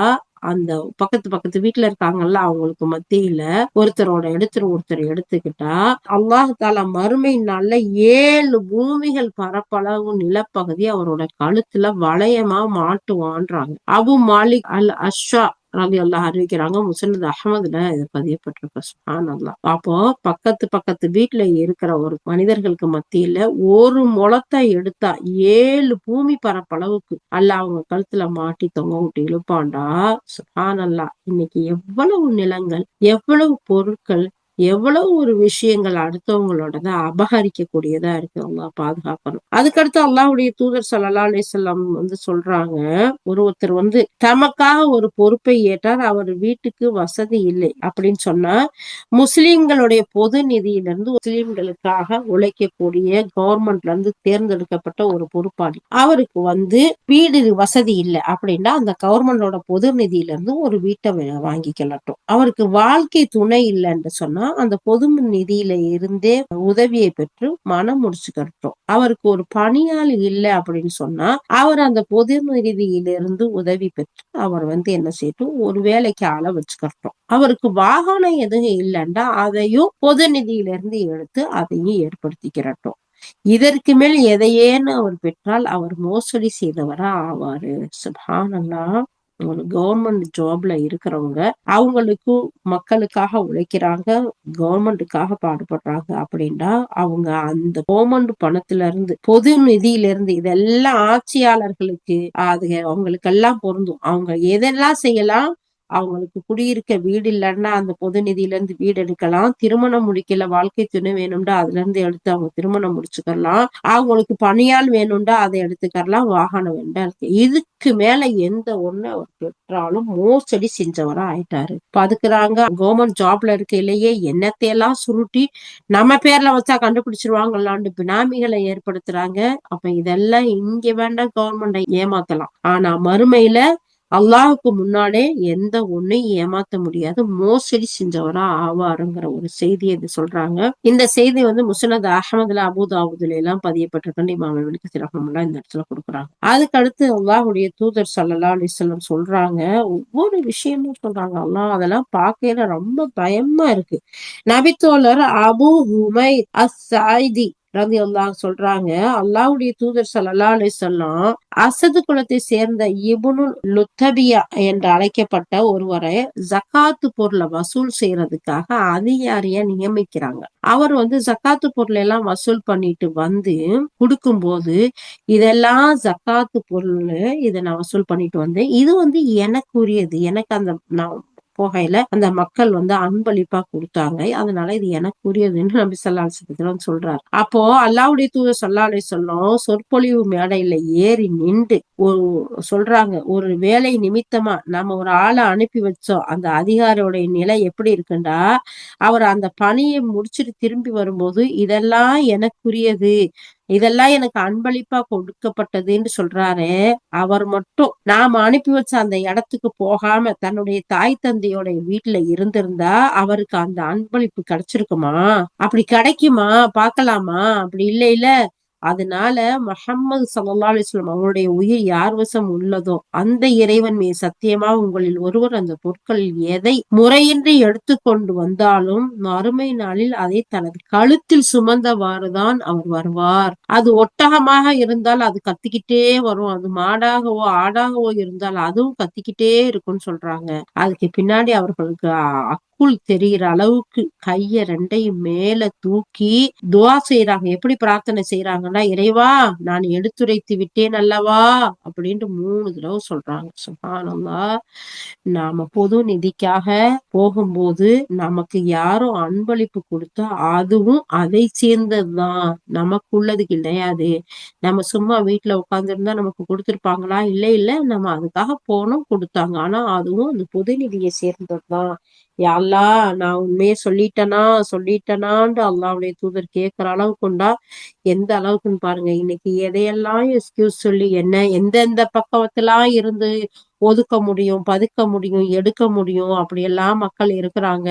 அந்த பக்கத்து வீட்டுல இருக்காங்கல்ல, அவங்களுக்கு மத்தியில ஒருத்தர் எடுத்துக்கிட்டா, அல்லாஹ் தஆலா மறுமை நாள்ல 7 பூமிகள் பரப்பளவு நிலப்பகுதி அவரோட கழுத்துல வளையமா மாட்டுவான்றாங்க. அபு மாலிக் அல் அஷ்ஷா ரலியல்லாஹு அறிவிக்கிறாங்க. முஸ்னத் அஹ்மதுல இது பதியப்பட்டிருக்கு. சுப்ஹானல்லாஹ். அப்போ பக்கத்து வீட்டுல இருக்கிற ஒரு மனிதர்களுக்கு மத்தியில ஒரு முழத்தை எடுத்தா 7 பூமி பரப்பளவுக்கு அல்லாஹ் அவங்க கழுத்துல மாட்டி தொங்க விட்டு இழுப்பாண்டா. சுப்ஹானல்லாஹ். இன்னைக்கு எவ்வளவு நிலங்கள், எவ்வளவு பொருட்கள், எவ்வளவு ஒரு விஷயங்கள் அடுத்தவங்களோட அபகரிக்க கூடியதா இருக்கு. அல்லாஹ் பாதுகாக்கணும். அதுக்கடுத்து அல்லாஹ்வுடைய தூதர் ஸல்லல்லாஹு அலைஹி வஸல்லம் சொல்றாங்க, ஒருத்தர் தமக்காக ஒரு பொறுப்பை ஏற்றார், அவர் வீட்டுக்கு வசதி இல்லை அப்படின்னு சொன்னா, முஸ்லிம்களுடைய பொது நிதியிலிருந்து முஸ்லிம்களுக்காக உழைக்கக்கூடிய கவர்மெண்ட்ல இருந்து தேர்ந்தெடுக்கப்பட்ட ஒரு பொறுப்பாளி, அவருக்கு வீடு வசதி இல்லை அப்படின்னா அந்த கவர்மெண்டோட பொது நிதியில இருந்து ஒரு வீட்டை வாங்கிக்கலட்டும். அவருக்கு வாழ்க்கை துணை இல்லைன்னு சொன்னா அந்த பொது நிதியில இருந்தே உதவியை பெற்று மனம் முடிச்சுக்கட்டும். அவருக்கு ஒரு பணியாளி இல்லை அப்படின்னு சொன்னா அவர் அந்த பொது நிதியிலிருந்து உதவி பெற்று அவர் என்ன செய்யட்டும், ஒரு வேலைக்கு ஆள வச்சுக்கட்டும். அவருக்கு வாகனம் எதுவும் இல்லைன்னா அதையும் பொது நிதியிலிருந்து எடுத்து அதையும் ஏற்படுத்திக்கிறட்டும். இதற்கு மேல் எதையேன்னு அவர் பெற்றால் அவர் மோசடி செய்தவரா ஆவாரு. சுப்ஹானல்லாஹ். ஒரு கவர்மெண்ட் ஜாப்ல இருக்கிறவங்க அவங்களுக்கு மக்களுக்காக உழைக்கிறாங்க, கவர்மெண்ட்டுக்காக பாடுபடுறாங்க அப்படின்னா அவங்க அந்த கவர்மெண்ட் பணத்துல இருந்து பொது நிதியில இருந்து இதெல்லாம் ஆட்சியாளர்களுக்கு அது அவங்களுக்கெல்லாம் பொருந்தும். அவங்க எதெல்லாம் செய்யலாம், அவங்களுக்கு குடியிருக்க வீடு இல்லைன்னா அந்த பொது நிதியில இருந்து வீடு எடுக்கலாம், திருமணம் முடிக்கல வாழ்க்கை துணை வேணும்டா அதுல இருந்து எடுத்து அவங்க திருமணம் முடிச்சுக்கலாம், அவங்களுக்கு பணியால் வேணும்டா அதை எடுத்துக்கலாம், வாகனம் வேண்டா இருக்கு. இதுக்கு மேல எந்த ஒண்ணு அவர் பெற்றாலும் மோசடி செஞ்சவரா ஆயிட்டாரு. பாதுக்கிறாங்க. கவர்மெண்ட் ஜாப்ல இருக்கையிலேயே எண்ணத்தையெல்லாம் சுருட்டி நம்ம பேர்ல வச்சா கண்டுபிடிச்சிருவாங்களான்னு பினாமிகளை ஏற்படுத்துறாங்க. அப்ப இதெல்லாம் இங்க வேண்டாம், கவர்மெண்டை ஏமாத்தலாம். ஆனா மறுமையில அல்லாஹுக்கு முன்னாலே எந்த ஒண்ணையும் ஏமாத்த முடியாது, மோசடி செஞ்சவரா ஆவாருங்கிற ஒரு செய்தியை இது சொல்றாங்க. இந்த செய்தி முஸ்னத் அஹ்மதுல, அபூதாவுதுல எல்லாம் பதியப்பட்டிருக்குன்னு இமாம் இப்னு கஸீர் ரஹ்மத்துல்லாஹி இந்த இடத்துல கொடுக்குறாங்க. அதுக்கடுத்து அல்லாஹ்வுடைய தூதர் ஸல்லல்லாஹு அலைஹி வஸல்லம் சொல்றாங்க, ஒவ்வொரு விஷயமும் சொல்றாங்க. அல்லாஹ் அதெல்லாம் பார்க்கையில ரொம்ப பயமா இருக்கு. நபித்தோழர் அபூ ஹுமைத் அஸ்-ஸாயிதி ரலியல்லாஹு சொல்றாங்க, அல்லாஹ்வுடைய தூதர் ஸல்லல்லாஹு அலைஹி வஸல்லம் அசது குலத்தை சேர்ந்த இப்னுல் லுத்தபியா என்று அழைக்கப்பட்ட ஒருவரை ஜகாத்து பொருளை வசூல் செய்யறதுக்காக அதிகாரியா நியமிக்கிறாங்க. அவர் ஜகாத்து பொருளை எல்லாம் வசூல் பண்ணிட்டு கொடுக்கும் போது, இதெல்லாம் ஜகாத்து பொருள், இதை நான் வசூல் பண்ணிட்டு வந்தேன், இது எனக்கு உரியது, எனக்கு அந்த நான் போகையில அந்த மக்கள் அன்பளிப்பா கொடுத்தாங்க, அதனால இது எனக்கு உரியதுன்னு நபி ஸல்லல்லாஹு அலைஹி வஸல்லம் சொல்றாரு. அப்போ அல்லாஹ்வுடைய தூதர் ஸல்லல்லாஹு அலைஹி வஸல்லம் சொற்பொழிவு மேடையில ஏறி நின்று சொல்றாங்க, ஒரு வேலை நிமித்தமா நம்ம ஒரு ஆளை அனுப்பி வச்சோம், அந்த அதிகாரியோட நிலை எப்படி இருக்குண்டா, அவர் அந்த பணியை முடிச்சுட்டு திரும்பி வரும்போது இதெல்லாம் எனக்குரியது, இதெல்லாம் எனக்கு அன்பளிப்பா கொடுக்கப்பட்டதுன்னு சொல்றாரு. அவர் மட்டும் நாம அனுப்பி வச்ச அந்த இடத்துக்கு போகாம தன்னுடைய தாய் தந்தையோட வீட்டுல இருந்திருந்தா அவருக்கு அந்த அன்பளிப்பு கிடைச்சிருக்குமா? அப்படி கிடைக்குமா? பார்க்கலாமா? அப்படி இல்ல. அதனால முஹம்மது ஸல்லல்லாஹு அலைஹி வஸல்லம் அவருடைய உயிர் யார் வசம் உள்ளதோ அந்த இறைவன் மீது சத்தியமா உங்களில் ஒருவர் அந்த பொருட்களில் எதை முறையின்றி எடுத்துக்கொண்டு வந்தாலும் மறுமை நாளில் அதை தனது கழுத்தில் சுமந்தவாறுதான் அவர் வருவார். அது ஒட்டகமாக இருந்தால் அது கத்திக்கிட்டே வரும், அது மாடாகவோ ஆடாகவோ இருந்தால் அதுவும் கத்திக்கிட்டே இருக்கும்னு சொல்றாங்க. அதுக்கு பின்னாடி அவர்களுக்கு கண்ணுக்குள் தெரிகிற அளவுக்கு கைய ரெண்டையும் மேல தூக்கி துவா செய்யறாங்க. எப்படி பிரார்த்தனை செய்யறாங்கன்னா, இறைவா நான் எடுத்துரைத்து விட்டேன் அல்லவா அப்படின்ட்டு 3 தடவை சொல்றாங்க. சுப்ஹானல்லாஹ். நாம பொது நிதிக்காக போகும்போது நமக்கு யாரும் அன்பளிப்பு கொடுத்தா அதுவும் அதை சேர்ந்ததுதான், நமக்குள்ளது கிடையாது. நம்ம சும்மா வீட்டுல உட்கார்ந்திருந்தா நமக்கு கொடுத்திருப்பாங்களா? இல்ல இல்ல, நம்ம அதுக்காக போனோம், கொடுத்தாங்க. ஆனா அதுவும் அந்த பொது நிதியை சேர்ந்ததுதான். யா அல்லாஹ், நான் உண்மையே சொல்லிட்டனான்னு அல்லாஹ்வுடைய தூதர் கேட்கிற அளவுக்கு உண்டா. எந்த அளவுக்குன்னு பாருங்க. இன்னைக்கு எதையெல்லாம் எக்ஸ்கியூஸ் சொல்லி எந்தெந்த பக்கத்துலாம் இருந்து ஒதுக்க முடியும், பதுக்க முடியும், எடுக்க முடியும், அப்படியெல்லாம் மக்கள் இருக்கிறாங்க.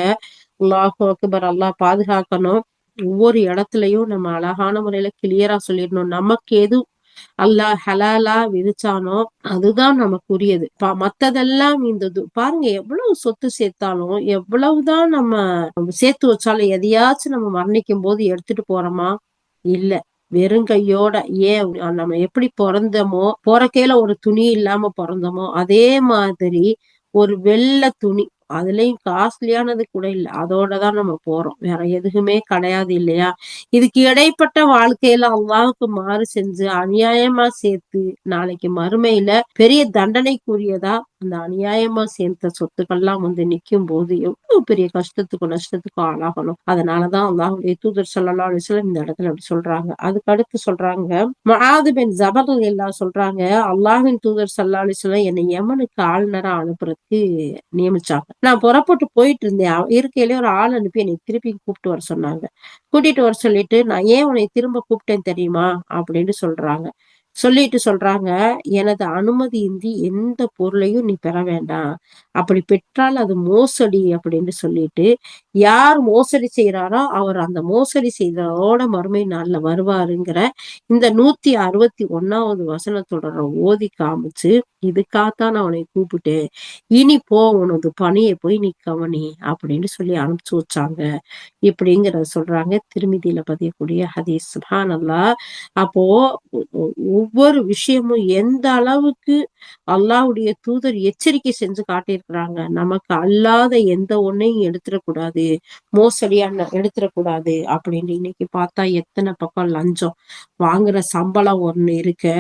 அல்லாஹு அக்பர். அல்லாஹ் பாதுகாக்கணும். ஒவ்வொரு இடத்துலயும் நம்ம அழகான முறையில கிளியரா சொல்லிடணும். நமக்கு எது அல்லாஹ் ஹலாலா விதிச்சானோ அதுதான் நமக்குரியது. மத்ததெல்லாம் இந்த பாருங்க, எவ்வளவு சொத்து சேர்த்தாலும் எவ்வளவுதான் நம்ம சேர்த்து வச்சாலும் எதையாச்சும் நம்ம மரணிக்கும் போது எடுத்துட்டு போறோமா? இல்ல. வெறுங்கையோட. ஏன் நம்ம எப்படி பிறந்தோமோ, போறக்கையில ஒரு துணி இல்லாம பிறந்தோமோ அதே மாதிரி ஒரு வெள்ளை துணி, அதுலயும் காஸ்ட்லியானது கூட இல்ல, அதோடதான் நம்ம போறோம். வேற எதுவுமே கிடையாது இல்லையா? இதுக்கு இடைப்பட்ட வாழ்க்கையில அல்லாஹ்வுக்கு மாறு செஞ்சு அநியாயமா சேர்த்து நாளைக்கு மறுமையில பெரிய தண்டனைக்குரியதா அந்த அநியாயமா சேர்த்த சொத்துக்கள்லாம் நிக்கும் போது எவ்வளவு பெரிய கஷ்டத்துக்கும் நஷ்டத்துக்கும் ஆளாகணும். அதனாலதான் அல்லாஹ்வுடைய தூதர் ஸல்லல்லாஹு அலைஹி வஸல்லம் இந்த இடத்துல அப்படி சொல்றாங்க. அதுக்கு அடுத்து சொல்றாங்க, முஆத் பின் ஜபல் ரலியல்லாஹு சொல்றாங்க, அல்லாஹ்வின் தூதர் ஸல்லல்லாஹு அலைஹி வஸல்லம் என்னை யமனுக்கு ஆளுநரா அனுப்புறதுக்கு நியமிச்சாங்க. நான் புறப்பட்டு போயிட்டு இருந்தேன். இருக்கையிலே ஒரு ஆள் அனுப்பி என்னை திருப்பி கூப்பிட்டு வர சொன்னாங்க. கூட்டிட்டு வர சொல்லிட்டு, நான் ஏன் உன்னை திரும்ப கூப்பிட்டேன் தெரியுமா அப்படின்னு சொல்றாங்க. சொல்லிட்டு சொல்றாங்க, எனது அனுமதியின்றி எந்த பொருளையும் நீ பெற வேண்டாம். அப்படி பெற்றால் அது மோசடி அப்படின்னு சொல்லிட்டு, யார் மோசடி செய்யறாரோ அவர் அந்த மோசடி செய்ததோட மறுமை நாள்ல வருவாருங்கிற இந்த 161வது வசனத்தொடர ஓதி காமிச்சு, இதுக்காகத்தான் நான் உன்னை கூப்பிட்டேன், இனி போ, உனது பணியை போய் நீ கவனி அப்படின்னு சொல்லி அனுப்பிச்சு வச்சாங்க. இப்படிங்கிறத சொல்றாங்க. திருமிதியில பதியக்கூடிய ஹதீஸ். சுப்ஹானல்லாஹ். அப்போ ஒவ்வொரு விஷயமும் எந்த அளவுக்கு அல்லாஹ்வுடைய தூதர் எச்சரிக்கை செஞ்சு காட்டியிருக்கிறாங்க. நமக்கு அல்லாத எந்த ஒன்னையும் எடுத்துடக்கூடாது, மோசடியா எடுத்துடக்கூடாது அப்படின்னு. இன்னைக்கு பார்த்தா எத்தனை பக்கம் லஞ்சம் வாங்குற சம்பளம் ஒண்ணு இருக்கு.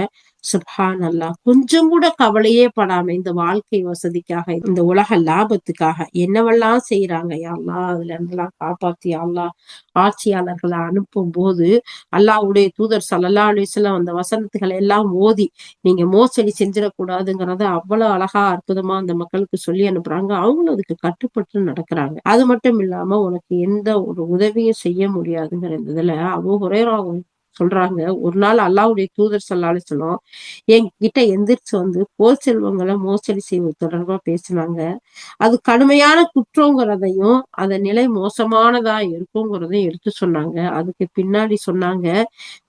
சுப்ஹானல்லாஹ். கொஞ்சம் கூட கவலையே படாம இந்த வாழ்க்கை வசதிக்காக, இந்த உலக லாபத்துக்காக என்னவெல்லாம் செய்யறாங்க. யா அல்லாஹ், அதுல இருந்தெல்லாம் காப்பாத்தி யா அல்லாஹ். ஆட்சியாளர்களை அனுப்பும் போது அல்லாஹ்வுடைய தூதர் ஸல்லல்லாஹு அலைஹி வஸல்லம் அந்த வசனத்துகளை எல்லாம் ஓதி நீங்க மோசடி செஞ்சிடக்கூடாதுங்கிறத அவ்வளவு அழகா அற்புதமா அந்த மக்களுக்கு சொல்லி அனுப்புறாங்க. அவங்களும் அதுக்கு கட்டுப்பட்டு நடக்கிறாங்க. அது மட்டும் இல்லாம உனக்கு எந்த ஒரு உதவியும் செய்ய முடியாதுங்கிற இதுல அபூ ஹுரைரா சொல்றாங்க, ஒரு நாள் அல்லாஹ்வுடைய தூதர் ஸல்லல்லாஹு அலைஹி வஸல்லம் என்கிட்ட எந்திரிச்சு போர் செல்வங்களை மோசடி செய்வது தொடர்பா பேசினாங்க. அது கடுமையான குற்றங்கிறதையும் அதன் நிலை மோசமானதா இருக்குங்கிறதையும் எடுத்து சொன்னாங்க. அதுக்கு பின்னாடி சொன்னாங்க,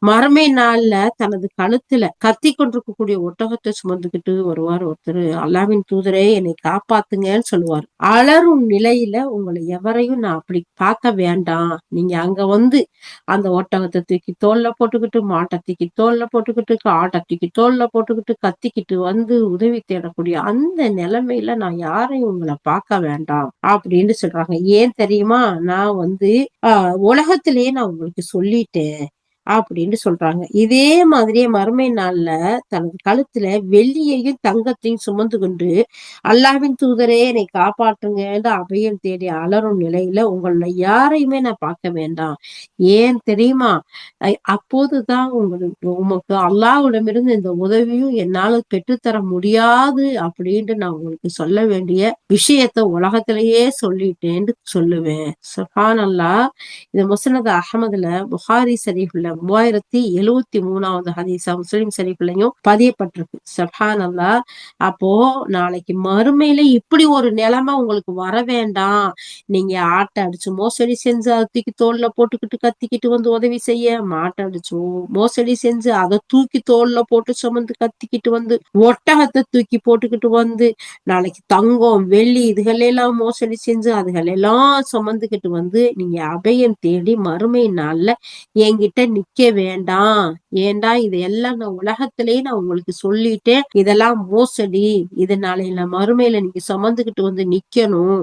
மறுமை நாள்ல தனது கழுத்துல கத்தி கொண்டிருக்கக்கூடிய ஒட்டகத்தை சுமந்துக்கிட்டு வருவார் ஒருத்தர். அல்லாஹ்வின் தூதரே என்னை காப்பாத்துங்கன்னு சொல்லுவார். அலறும் நிலையில உங்களை எவரையும் நான் அப்படி பார்க்க வேண்டாம், நீங்க அங்க அந்த ஒட்டகத்தை தூக்கி தோல்ல போட்டுக்கிட்டு, மாட்டை தூக்கி தோல்ல போட்டுக்கிட்டு, ஆட்டை தூக்கி தோல்ல போட்டுக்கிட்டு கத்திக்கிட்டு உதவி தேடக்கூடிய அந்த நிலைமையில நான் யாரையும் உங்களை பார்க்க வேண்டாம் அப்படின்னு சொல்றாங்க. ஏன் தெரியுமா? நான் உலகத்திலேயே நான் உங்களுக்கு சொல்லிட்டேன் அப்படின்னு சொல்றாங்க. இதே மாதிரியே மறுமை நாள்ல தனது கழுத்துல வெள்ளியையும் தங்கத்தையும் சுமந்து கொண்டு அல்லாஹ்வின் தூதரே என்னை காப்பாற்றுங்கன்னு அபயம் தேடி அலறும் நிலையில உங்கள யாரையுமே நான் பார்க்க வேண்டாம். ஏன் தெரியுமா? அப்போதுதான் உமக்கு அல்லாஹ்விடமிருந்து இந்த உதவியும் என்னால பெற்றுத்தர முடியாது அப்படின்ட்டு நான் உங்களுக்கு சொல்ல வேண்டிய விஷயத்த உலகத்திலேயே சொல்லிட்டேன்னு சொல்லுவேன். சுப்ஹானல்லாஹ். இது முஸ்னத் அஹமதுல புகாரி ஷரீஃப்ல 3073வது ஹதீஸா, முஸ்லிம் ஷரீஃப்லயும் பதியப்பட்டிருக்கு. சுப்ஹானல்லாஹ். அப்போ நாளைக்கு மறுமையில இப்படி ஒரு நிலைமை உங்களுக்கு வர வேண்டாம். நீங்க ஆட்டை அடிச்சு மோசடி செஞ்சு அதை தூக்கி தோல்ல போட்டுக்கிட்டு கத்திக்கிட்டு உதவி செய்ய, மாட்டை அடிச்சு மோசடி செஞ்சு அதை தூக்கி தோல்ல போட்டு சுமந்து கத்திக்கிட்டு ஒட்டகத்தை தூக்கி போட்டுக்கிட்டு நாளைக்கு தங்கம் வெள்ளி இதுகளெல்லாம் மோசடி செஞ்சு அதுகளெல்லாம் சுமந்துக்கிட்டு நீங்க அபயம் தேடி மறுமை நாள்ல என்கிட்ட நிக்க வேண்டாம். ஏண்டா இதெல்லாம் நான் உலகத்திலேயே நான் உங்களுக்கு சொல்லிட்டேன், இதெல்லாம் மோசடி, இது நாளையில மறுமையில நீங்க சுமந்துகிட்டு வந்து நிக்கணும்,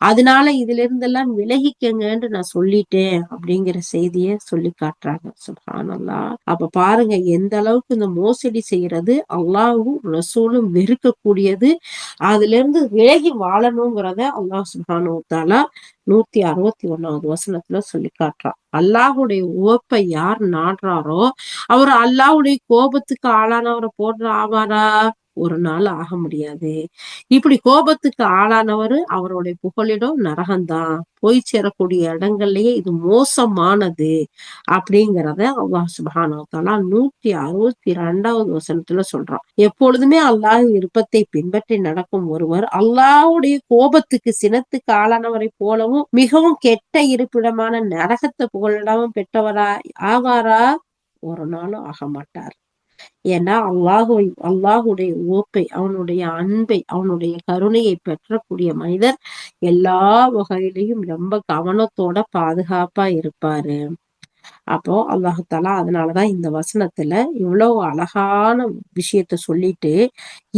அதனால இதுல இருந்தெல்லாம் விலகிக்கங்கன்னு நான் சொல்லிட்டேன் அப்படிங்கிற செய்திய சொல்லி காட்டுறாங்க. சுப்ஹானல்லாஹ். அப்ப பாருங்க எந்த அளவுக்கு இந்த மோசடி செய்யறது அல்லாஹ்வும் ரசூலும் வெறுக்கக்கூடியது. அதுல இருந்து விலகி வாழணுங்கிறத அல்லாஹ் சுப்ஹானஹு வ தஆலா 161வது வசனத்துல சொல்லி காட்டுறான். அல்லாஹுடைய உவப்பை யார் நாடுறாரோ அவர் அல்லாஹுடைய கோபத்துக்கு ஆளானவரை போன்ற ஆவாரா? ஒரு நாள் ஆக முடியாது. இப்படி கோபத்துக்கு ஆளானவரு அவருடைய புகலிடம் நரகம்தான். போய் சேரக்கூடிய இடங்கள்லயே இது மோசமானது அப்படிங்கிறத அல்லாஹ் சுப்ஹானஹு வ தஆலா 162வது வசனத்துல சொல்றான். எப்பொழுதுமே அல்லாஹ் விருப்பத்தை பின்பற்றி நடக்கும் ஒருவர் அல்லாஹ்வுடைய கோபத்துக்கு சினத்துக்கு ஆளானவரை போலவும் மிகவும் கெட்ட இருப்பிடமான நரகத்தை புகலிடமும் பெற்றவரா ஆவாரா? ஒரு நாளும் ஆக மாட்டார். ஏன்னா அல்லாஹுடைய ஓப்பை, அவனுடைய அன்பை, அவனுடைய கருணையை பெற்றக்கூடிய மனிதர் எல்லா வகையிலையும் ரொம்ப கவனத்தோட பாதுகாப்பா இருப்பாரு. அப்போ அல்லாஹாலா அதனாலதான் இந்த வசனத்துல இவ்வளவு அழகான விஷயத்த சொல்லிட்டு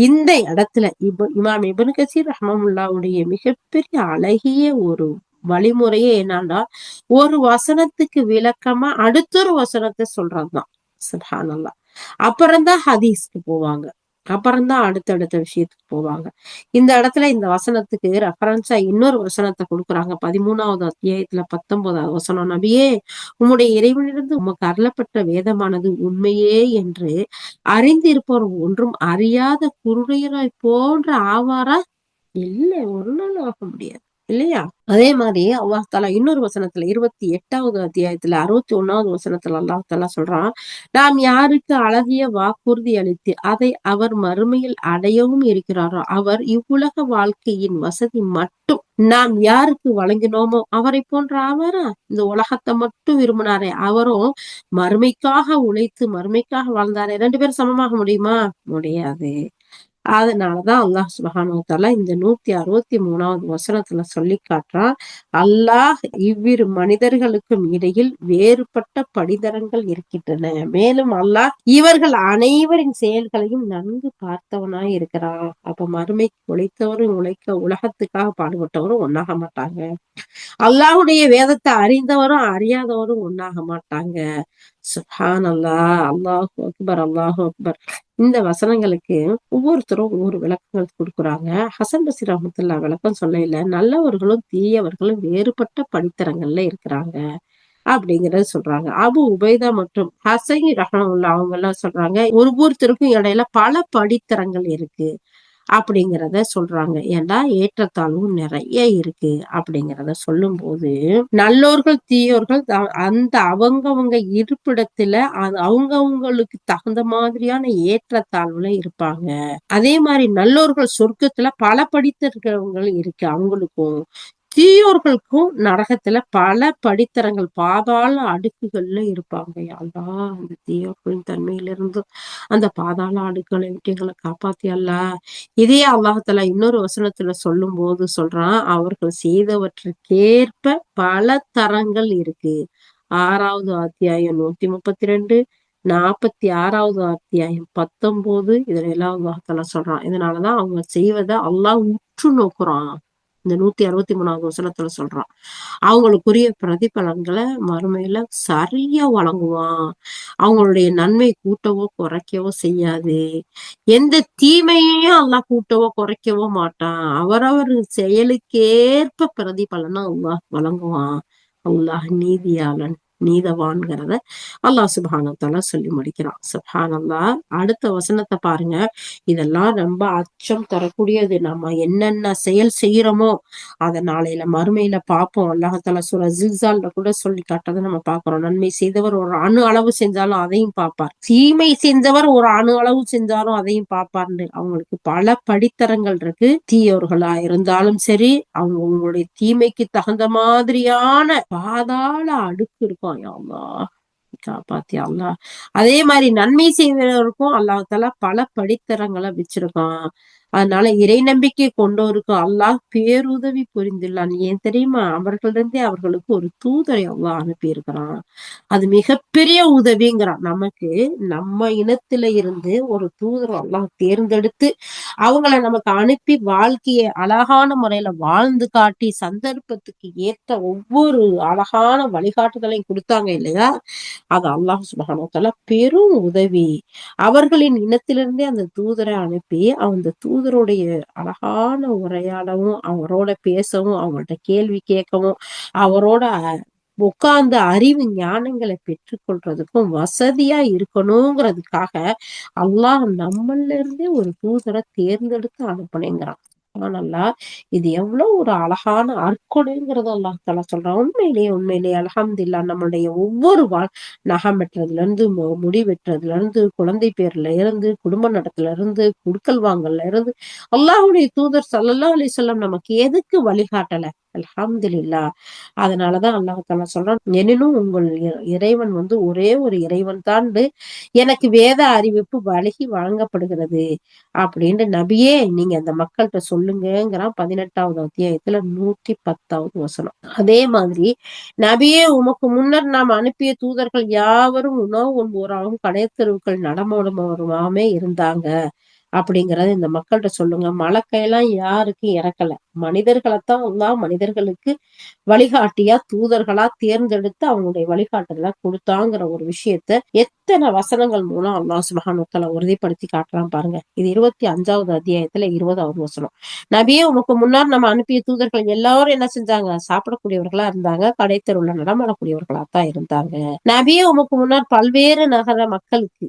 இந்த இடத்துல இமாம் இப்னு கசீர் ரஹ்மத்துல்லாஹுடைய மிகப்பெரிய அழகிய ஒரு வழிமுறையே என்னன்னா, ஒரு வசனத்துக்கு விளக்கமா அடுத்தொரு வசனத்தை சொல்றதுதான். சுப்ஹானல்லாஹ். அப்புறம்தான் ஹதீஸ்க்கு போவாங்க. அப்புறம்தான் அடுத்தடுத்த விஷயத்துக்கு போவாங்க. இந்த இடத்துல இந்த வசனத்துக்கு ரெஃபரன்ஸா இன்னொரு வசனத்தை கொடுக்குறாங்க. 13வது அத்தியாயத்துல 19வது வசனம். நபியே, உம்முடைய இறைவனிலிருந்து உமக்கு அருளப்பட்ட வேதமானது உண்மையே என்று அறிந்திருப்பவர் ஒன்றும் அறியாத குருடராய் போன்ற ஆவாரா? இல்ல, ஒரு நாள் ஆக முடியாது இல்லையா? அதே மாதிரி அல்லாஹ் தாலா இன்னொரு வசனத்துல 28வது அத்தியாயத்துல 61வது வசனத்துல அல்லாஹ் தாலா சொல்றான், நாம் யாருக்கு அழகிய வாக்குறுதி அளித்து அதை அவர் மறுமையில் அடையவும் இருக்கிறாரோ அவர் இவ்வுலக வாழ்க்கையின் வசதி மட்டும் நாம் யாருக்கு வழங்கினோமோ அவரை போன்ற ஆவாரா? இந்த உலகத்தை மட்டும் விரும்பினாரே அவரும் மறுமைக்காக உழைத்து மறுமைக்காக வாழ்ந்தாரே, 2 பேரும் சமமாக முடியுமா? முடியாது. அதனாலதான் அல்லாஹ் சுப்ஹானஹு வ தஆலா இந்த 163வது வசனத்துல சொல்லி காட்டுறான், அல்லாஹ் இவ்விரு மனிதர்களுக்கும் இடையில் வேறுபட்ட படிதரங்கள் இருக்கின்றன. மேலும் அல்லாஹ் இவர்கள் அனைவரின் செயல்களையும் நன்கு பார்த்தவனாய் இருக்கிறான். அப்ப மறுமைக்கு உழைத்தவரும் உலகத்துக்காக பாடுபட்டவரும் ஒன்னாக மாட்டாங்க. அல்லாஹுடைய வேதத்தை அறிந்தவரும் அறியாதவரும் ஒன்னாக மாட்டாங்க. சுப்ஹானல்லாஹ். அல்லாஹு அக்பர், அல்லாஹு அக்பர். இந்த வசனங்களுக்கு ஒவ்வொருத்தரும் ஒவ்வொரு விளக்கங்கள் கொடுக்குறாங்க. ஹசன் பஸ்ரி ரஹ்மத்துல்லாஹ் விளக்கம் சொல்லையில நல்லவர்களும் தீயவர்களும் வேறுபட்ட படித்தரங்கள்ல இருக்கிறாங்க அப்படிங்கறத சொல்றாங்க. அபு உபைதா மற்றும் ஹசன் ரஹ்மத்துல்லாஹ் அவங்க எல்லாம் சொல்றாங்க, ஒவ்வொருத்தருக்கும் இடையில பல படித்தரங்கள் இருக்கு அப்படிங்கிறத சொல்றாங்க. ஏன்னா ஏற்றத்தாழ்வும் நிறைய இருக்கு அப்படிங்கிறத சொல்லும் போது நல்லோர்கள் தீயோர்கள் அந்த அவங்கவங்க இருப்பிடத்துல அது அவங்கவுங்களுக்கு தகுந்த மாதிரியான ஏற்றத்தாழ்வுல இருப்பாங்க. அதே மாதிரி நல்லோர்கள் சொர்க்கத்துல பல படித்திருக்கிறவங்க இருக்கு அவங்களுக்கும், தீயோர்களுக்கும் நரகத்துல பல படித்தரங்கள் பாதாள அடுக்குகள்ல இருப்பாங்க. அல்லாஹ் அந்த தீயோர்களின் தன்மையிலிருந்து அந்த பாதாள அடுக்களை விட்டு எங்களை காப்பாத்தி அல்லாஹ். இதே அல்லாஹ்தாலா இன்னொரு வசனத்துல சொல்லும் போது சொல்றான், அவர்கள் செய்தவற்றுக்கேற்ப பல தரங்கள் இருக்கு. 6வது அத்தியாயம் 132, 46வது அத்தியாயம் 19 இதுல எல்லாம் அல்லாஹ்தாலா சொல்றான். இதனாலதான் அவங்க செய்வதை அல்லாஹ் உற்று நோக்குறான். இந்த 163வது வசனத்துல சொல்றான், அவங்களுக்குரிய பிரதிபலன்களை மறுமையில சரியா வழங்குவான். அவங்களுடைய நன்மை கூட்டவோ குறைக்கவோ செய்யாது. எந்த தீமையையும் அல்லாஹ் கூட்டவோ குறைக்கவோ மாட்டான். அவரவர் செயலுக்கேற்ப பிரதிபலனை அல்லாஹ் வழங்குவான். அல்லாஹ் நீதியாளன், நீதவான்கிறத அல்லாஹ் சுப்ஹானஹு வ தஆலா சொல்லி முடிக்கிறான். சுப்ஹானல்லாஹ். அடுத்த வசனத்தை பாருங்க. இதெல்லாம் ரொம்ப அச்சம் தரக்கூடியது. நம்ம என்னென்ன செயல் செய்யறோமோ அதை நாளையில மறுமையில பார்ப்போம். அல்லாஹால சூரா ஜில்சால்ல கூட சொல்லி காட்டுறதை நம்ம பார்க்கிறோம். நன்மை செய்தவர் ஒரு அணு அளவு செஞ்சாலும் அதையும் பார்ப்பார், தீமை செஞ்சவர் ஒரு அணு அளவு செஞ்சாலும் அதையும் பார்ப்பார்னு அவங்களுக்கு பல படித்தரங்கள் இருக்கு. தீயவர்களா இருந்தாலும் சரி, அவங்க உங்களுடைய தீமைக்கு தகுந்த மாதிரியான பாதாள அடுக்கு இருக்கும். யா அல்லாஹ் காப்பாத்தி அல்லாஹ். அதே மாதிரி நன்மை செய்வதற்கும் அல்லாஹ் தஆலா பல படித்தரங்களை வச்சிருக்கான். அதனால இறை நம்பிக்கை கொண்டோருக்கு அல்லாஹ் பேருதவி புரிந்துள்ளான். ஏன் தெரியுமா? அவர்களிருந்தே அவர்களுக்கு ஒரு தூதரை அல்லாஹ் அனுப்பி இருக்கிறான். அது மிகப்பெரிய உதவிங்கிறான். நமக்கு நம்ம இனத்துல இருந்து ஒரு தூதர் அல்லாஹ் தேர்ந்தெடுத்து அவங்கள நமக்கு அனுப்பி வாழ்க்கையை அழகான முறையில வாழ்ந்து காட்டி சந்தர்ப்பத்துக்கு ஏற்ற ஒவ்வொரு அழகான வழிகாட்டுதலையும் கொடுத்தாங்க இல்லையா? அது அல்லாஹ் சுப்ஹானஹு வ தஆலா பெரும் உதவி. அவர்களின் இனத்திலிருந்தே அந்த தூதரை அனுப்பி அந்த தூதருடைய அழகான உரையாடவும், அவரோட பேசவும், அவங்கள்ட்ட கேள்வி கேட்கவும், அவரோட உட்கார்ந்து அறிவு ஞானங்களை பெற்றுக்கொள்றதுக்கும் வசதியா இருக்கணுங்கிறதுக்காக அல்லாஹ் நம்மள இருந்தே ஒரு தூதரை தேர்ந்தெடுத்து அனுப்புனேங்கிறான். சுப்ஹானல்லாஹ். இது எவ்வளவு ஒரு அழகான அற்கொடைங்கிறது அல்லாஹ் தஆலா சொல்றான். உண்மையிலேயே அல்ஹம்துலில்லாஹ் நம்மளுடைய ஒவ்வொரு நகம் வெட்டுறதுல இருந்து முடி வெட்டுறதுல இருந்து குழந்தை பேர்ல இருந்து குடும்ப நடத்துல இருந்து குடுக்கல் வாங்கல்ல இருந்து அல்லாஹ்வுடைய தூதர் ஸல்லல்லாஹு அலைஹி வஸல்லம் நமக்கு எதுக்கு வழிகாட்டல? அல்ஹம்துலில்லாஹ். அதனாலதான் அல்லாஹ் தஆலா சொல்றான், எனினும் உங்கள் இறைவன் ஒரே ஒரு இறைவன் தான் எனக்கு வேத அறிவிப்பு வழங்கப்படுகிறது அப்படின்னு நபியே நீங்க அந்த மக்கள்கிட்ட சொல்லுங்கிறான் 18வது அத்தியாயத்துல 110வது வசனம். அதே மாதிரி நபியே உமக்கு முன்னர் நாம் அனுப்பிய தூதர்கள் யாவரும் உணவு உண்போராகவும் கடைத்தெருவுகள் நடமாடுபவருமாமே இருந்தாங்க அப்படிங்கறது இந்த மக்கள்கிட்ட சொல்லுங்க. மலக்கையெல்லாம் யாருக்கும் இறக்கல, மனிதர்களைத்தான் அல்லாஹ் மனிதர்களுக்கு வழிகாட்டியா தூதர்களா தேர்ந்தெடுத்து அவங்களுடைய வழிகாட்டுதலா கொடுத்தாங்கிற ஒரு விஷயத்த எத்தனை வசனங்கள் மூலம் அல்லாஹ் சுப்ஹானஹு வ தஆலா உறுதிப்படுத்தி காட்டுறான் பாருங்க. இது 25வது அத்தியாயத்துல 20வது வசனம். நபியே உமக்கு முன்னாடி நம்ம அனுப்பிய தூதர்கள் எல்லாரும் என்ன செஞ்சாங்க? சாப்பிடக்கூடியவர்களா இருந்தாங்க, கடைத்தெருவுல நடமாடக்கூடியவர்களா தான் இருந்தாங்க. நபியே உமக்கு முன்னால் பல்வேறு நகர மக்களுக்கு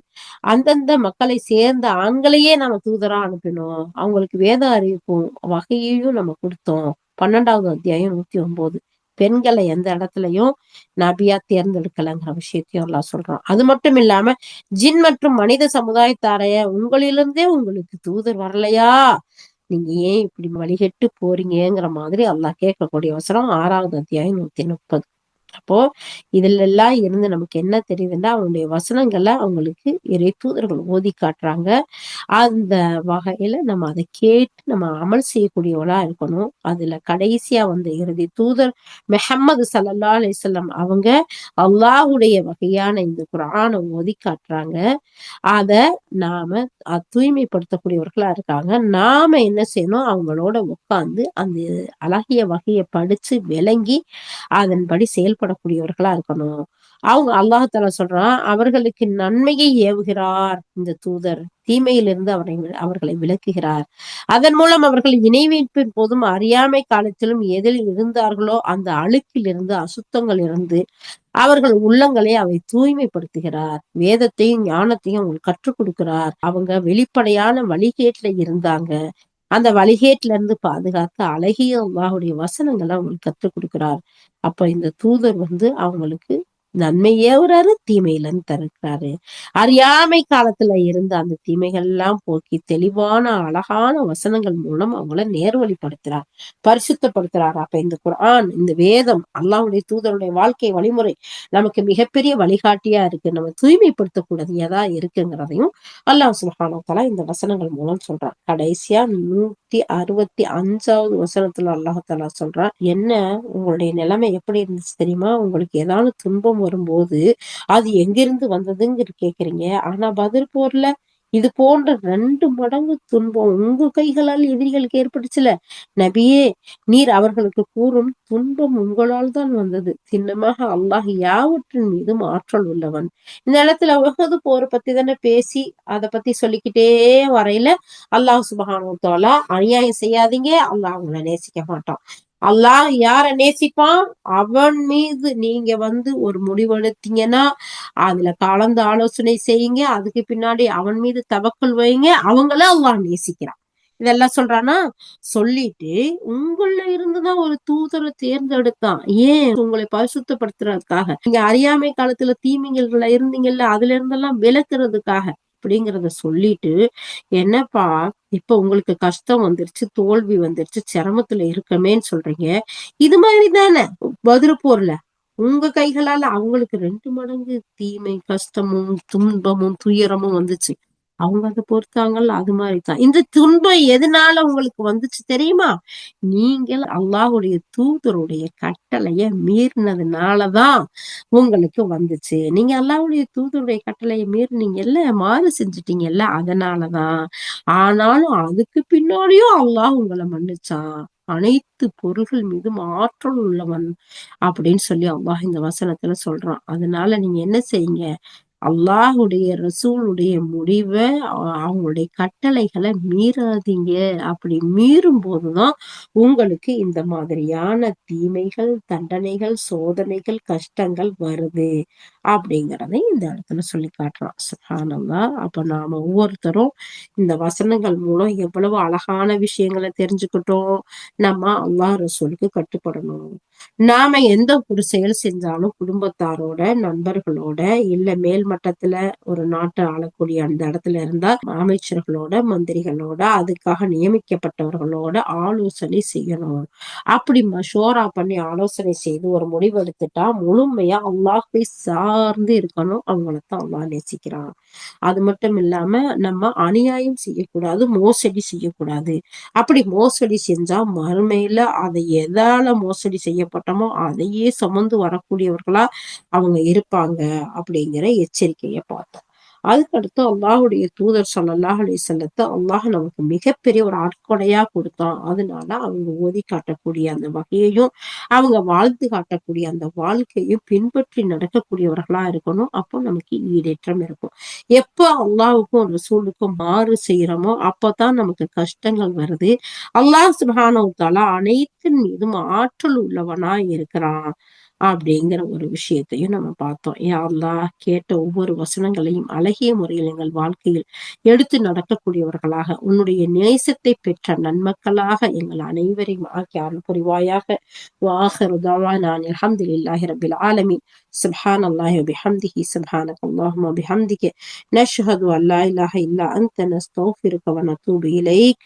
அந்தந்த மக்களை சேர்ந்த ஆண்களையே நம்ம தூதரா அனுப்பினோம். அவங்களுக்கு வேத அறிவிப்பும் வகையையும் நம்ம கொடுத்தோம். 12வது அத்தியாயம் 109. பெண்களை எந்த இடத்துலயும் நபியா தேர்ந்தெடுக்கலங்கிற விஷயத்தையும் எல்லாம் சொல்றான். அது மட்டும் இல்லாம ஜின் மற்றும் மனித சமுதாயத்தாரைய உங்களிலிருந்தே உங்களுக்கு தூதர் வரலையா? நீங்க ஏன் இப்படி வழிகெட்டு போறீங்கிற மாதிரி அல்லாஹ் கேட்கக்கூடிய வசனம் 6வது அத்தியாயம் 130. அப்போ இதுல எல்லாம் இருந்து நமக்கு என்ன தெரியுதுன்னா அவனுடைய வசனங்களை அவங்களுக்கு இறை தூதர்கள் ஓதி காட்டுறாங்க. அந்த வகையில நம்ம அதை கேட்டு நம்ம அமல் செய்யக்கூடியவளா இருக்கணும். அதுல கடைசியா இறுதி தூதர் முஹம்மது ஸல்லல்லாஹு அலைஹி வஸல்லம் அவங்க அல்லாஹ்வுடைய வகையான இந்த குர்ஆனை ஓதி காட்டுறாங்க. அத நாம தூய்மைப்படுத்தக்கூடியவர்களா இருக்காங்க. நாம என்ன செய்யணும்? அவங்களோட உட்கார்ந்து அந்த அழகிய வகையை படிச்சு விளங்கி அதன்படி செயல்படக்கூடியவர்களா இருக்கணும். அவங்க அல்லாஹ் தஆலா சொல்றான், அவர்களுக்கு நன்மையை ஏவுகிறார் இந்த தூதர், தீமையிலிருந்து அவர்களை விலக்குகிறார். அதன் மூலம் அவர்கள் இணை வைப்பின் போதும் அறியாமை காலத்திலும் எதில் இருந்தார்களோ அந்த அழுக்கில் இருந்து அசுத்தங்கள் இருந்து அவர்கள் உள்ளங்களை அவை தூய்மைப்படுத்துகிறார். வேதத்தையும் ஞானத்தையும் அவங்களுக்கு கற்றுக் கொடுக்கிறார். அவங்க வெளிப்படையான வழிகேட்டுல இருந்தாங்க, அந்த வழிகேட்டுல இருந்து பாதுகாத்து அழகிய அல்லாஹ்வுடைய வசனங்களை அவங்களுக்கு கற்றுக் கொடுக்கிறார். அப்ப இந்த தூதர் அவங்களுக்கு நன்மை ஏவுறாரு, தீமையிலன்னு தடுக்கிறாரு. அறியாமை காலத்துல இருந்த அந்த தீமைகள் எல்லாம் போக்கி தெளிவான அழகான வசனங்கள் மூலம் அவங்கள நேர்வழிப்படுத்துறார், பரிசுத்தப்படுத்துறார். அப்ப இந்த குர்ஆன், இந்த வேதம், அல்லாஹ்வுடைய தூதருடைய வாழ்க்கை வழிமுறை நமக்கு மிகப்பெரிய வழிகாட்டியா இருக்கு. நம்ம தூய்மைப்படுத்தக்கூடியதா இருக்குங்கிறதையும் அல்லாஹ் சுப்ஹானஹு வ தஆலா இந்த வசனங்கள் மூலம் சொல்றான். கடைசியா 165வது வசனத்துல அல்லாஹ் தஆலா சொல்றான், என்ன உங்களுடைய நிலைமை எப்படி இருந்துச்சு தெரியுமா? உங்களுக்கு ஏதாவது துன்பம் வரும்போது அது எங்கிருந்து வந்ததுன்னு கேக்குறீங்க. ஆனா பதில் போர்ல இது போன்ற 2 மடங்கு துன்பம் உங்க கைகளால் எதிரிகளுக்கு ஏற்பட்டுச்சுல, நபியே நீர் அவர்களுக்கு கூறும் துன்பம் உங்களால் தான் வந்தது. சின்னமாக அல்லாஹ் யாவற்றின் மீதும் ஆற்றல் உள்ளவன். இந்த இடத்துல உஹது போர் பத்தி தானே பேசி அதை பத்தி சொல்லிக்கிட்டே வரையில அல்லாஹ் சுப்ஹானஹு வ தஆலா அநியாயம் செய்யாதீங்க, அல்லாஹ் அவங்களை நேசிக்க மாட்டான். அல்லாஹ் யார நேசிப்பான்? அவன் மீது நீங்க ஒரு முடிவெடுத்தீங்கன்னா அதுல கலந்து ஆலோசனை செய்யுங்க, அதுக்கு பின்னாடி அவன் மீது தவக்கல் வைங்க, அவங்கள அல்லாஹ் நேசிக்கிறான். இதெல்லாம் சொல்றானா? சொல்லிட்டு உங்கள இருந்துதான் ஒரு தூதரை தேர்ந்தெடுத்தான். ஏன்? உங்களை பரிசுத்தப்படுத்துறதுக்காக. நீங்க அறியாமை காலத்துல தீமைகள்ல இருந்தீங்கல்ல, அதுல இருந்தெல்லாம் விலக்குறதுக்காக அப்படிங்கறத சொல்லிட்டு, என்னப்பா இப்ப உங்களுக்கு கஷ்டம் வந்துருச்சு, தோல்வி வந்துருச்சு, சிரமத்துல இருக்கமேன்னு சொல்றீங்க. இது மாதிரி தானே பதில் போர்ல உங்க கைகளால அவங்களுக்கு 2 மடங்கு தீமை, கஷ்டமும், துன்பமும், துயரமும் வந்துச்சு. அவங்க அதை பொறுத்தாங்கல்ல, அது மாதிரிதான் இந்த துன்பம் எதனால உங்களுக்கு வந்துச்சு தெரியுமா? நீங்கள் அல்லாஹ்வுடைய தூதருடைய கட்டளைய மீறினதுனாலதான் உங்களுக்கு வந்துச்சு. நீங்க அல்லாஹ்வுடைய தூதருடைய கட்டளைய மீறினீங்கல்ல, மாறு செஞ்சுட்டீங்கல்ல, அதனாலதான். ஆனாலும் அதுக்கு பின்னாடியும் அல்லாஹ் உங்களை மன்னிச்சான். அனைத்து பொருள்கள் மீதும் ஆற்றல் உள்ளவன் அப்படின்னு சொல்லி அல்லாஹ் இந்த வசனத்துல சொல்றான். அதனால நீங்க என்ன செய்யுங்க, அல்லாஹுடைய ரசூலுடைய முடிவ அவங்களுடைய கட்டளைகளை மீறாதீங்க. அப்படி மீறும் போதுதான் உங்களுக்கு இந்த மாதிரியான தீமைகள், தண்டனைகள், சோதனைகள், கஷ்டங்கள் வருது அப்படிங்கிறதை இந்த இடத்துல சொல்லி காட்டுறான். சுப்ஹானல்லாஹ். அப்ப நாம ஒவ்வொருத்தரும் இந்த வசனங்கள் மூலம் எவ்வளவு அழகான விஷயங்களை தெரிஞ்சுக்கிட்டோம். நம்ம அல்லாஹ் ரசூலுக்கு கட்டுப்படணும். நாம எந்த ஒரு செயல் செஞ்சாலும் குடும்பத்தாரோட, நண்பர்களோட, இல்ல மேல் மட்டத்துல ஒரு நாட்டை ஆளக்கூடிய அந்த இடத்துல இருந்தா அமைச்சர்களோட, மந்திரிகளோட, அதுக்காக நியமிக்கப்பட்டவர்களோட ஆலோசனை செய்யணும். அப்படி மஷோரா பண்ணி ஆலோசனை செய்து ஒரு முடிவு எடுத்துட்டா முழுமையா அல்லாஹ்வை சார்ந்து இருக்கணும். அவங்களத்தான் அல்லாஹ் நேசிக்கிறான். அது மட்டும் இல்லாம நம்ம அநியாயம் செய்யக்கூடாது, மோசடி செய்யக்கூடாது. அப்படி மோசடி செஞ்சா மறுமையில அதை எதால மோசடி செய்யப்பட்டமோ அதையே சுமந்து வரக்கூடியவர்களா அவங்க இருப்பாங்க அப்படிங்கிற எச்சரிக்கையை பார்த்தோம். அதுக்கடுத்து அல்லாஹ்வுடைய தூதர் ஸல்லல்லாஹு அலைஹி வஸல்லத்தை அல்லாஹ் நமக்கு மிகப்பெரிய ஒரு ஆட்கொடையா கொடுத்தான். அதனால அவங்க ஓதி காட்டக்கூடிய அந்த வகையையும், அவங்க வாழ்ந்து காட்டக்கூடிய அந்த வாழ்க்கையும் பின்பற்றி நடக்கக்கூடியவர்களா இருக்கணும். அப்போ நமக்கு ஈடேற்றம் இருக்கும். எப்ப அல்லாஹ்வுக்கும் ரசூலுக்கும் மாறு செய்யறோமோ அப்பதான் நமக்கு கஷ்டங்கள் வருது. அல்லாஹ் சுப்ஹானஹு வ தஆலா அனைத்தின் மீதும் ஆற்றல் உள்ளவனா இருக்கிறான் அப்படிங்கிற ஒரு விஷயத்தையும் நம்ம பார்த்தோம். யா அல்லாஹ், கேட்ட ஒவ்வொரு வசனங்களையும் அழகிய முறையில் எங்கள் வாழ்க்கையில் எடுத்து நடக்கக்கூடியவர்களாக, உன்னுடைய நேசத்தை பெற்ற நன்மக்களாக எங்கள் அனைவரையும் ஆக்கி அருள் புரிவாயாக. வாஹிரு தஅவானா அல்ஹம்துலில்லாஹி ரப்பில் ஆலமீன். சுப்ஹானல்லாஹி வ பிஹம்திஹி, சுப்ஹானக அல்லாஹும்ம வ பிஹம்திக, நஷ்ஹது அன் லா இலாஹ இல்லா அன்த, நஸ்தக்ஃபிருக வ நத்தூபு இலைக்.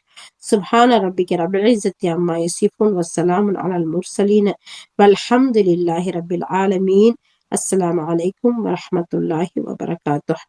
சுப்ஹான ரப்பிக ரப்பில் இஸ்ஸத்தி அம்மா யசிஃபூன், வஸ்ஸலாமுன் அலல் முர்ஸலீன், வல்ஹம்துலில்லாஹி ரப்பில் ஆலமீன். அஸ்ஸலாமு அலைக்கும் வரஹ்மத்துல்லாஹி வபரகாத்துஹ்.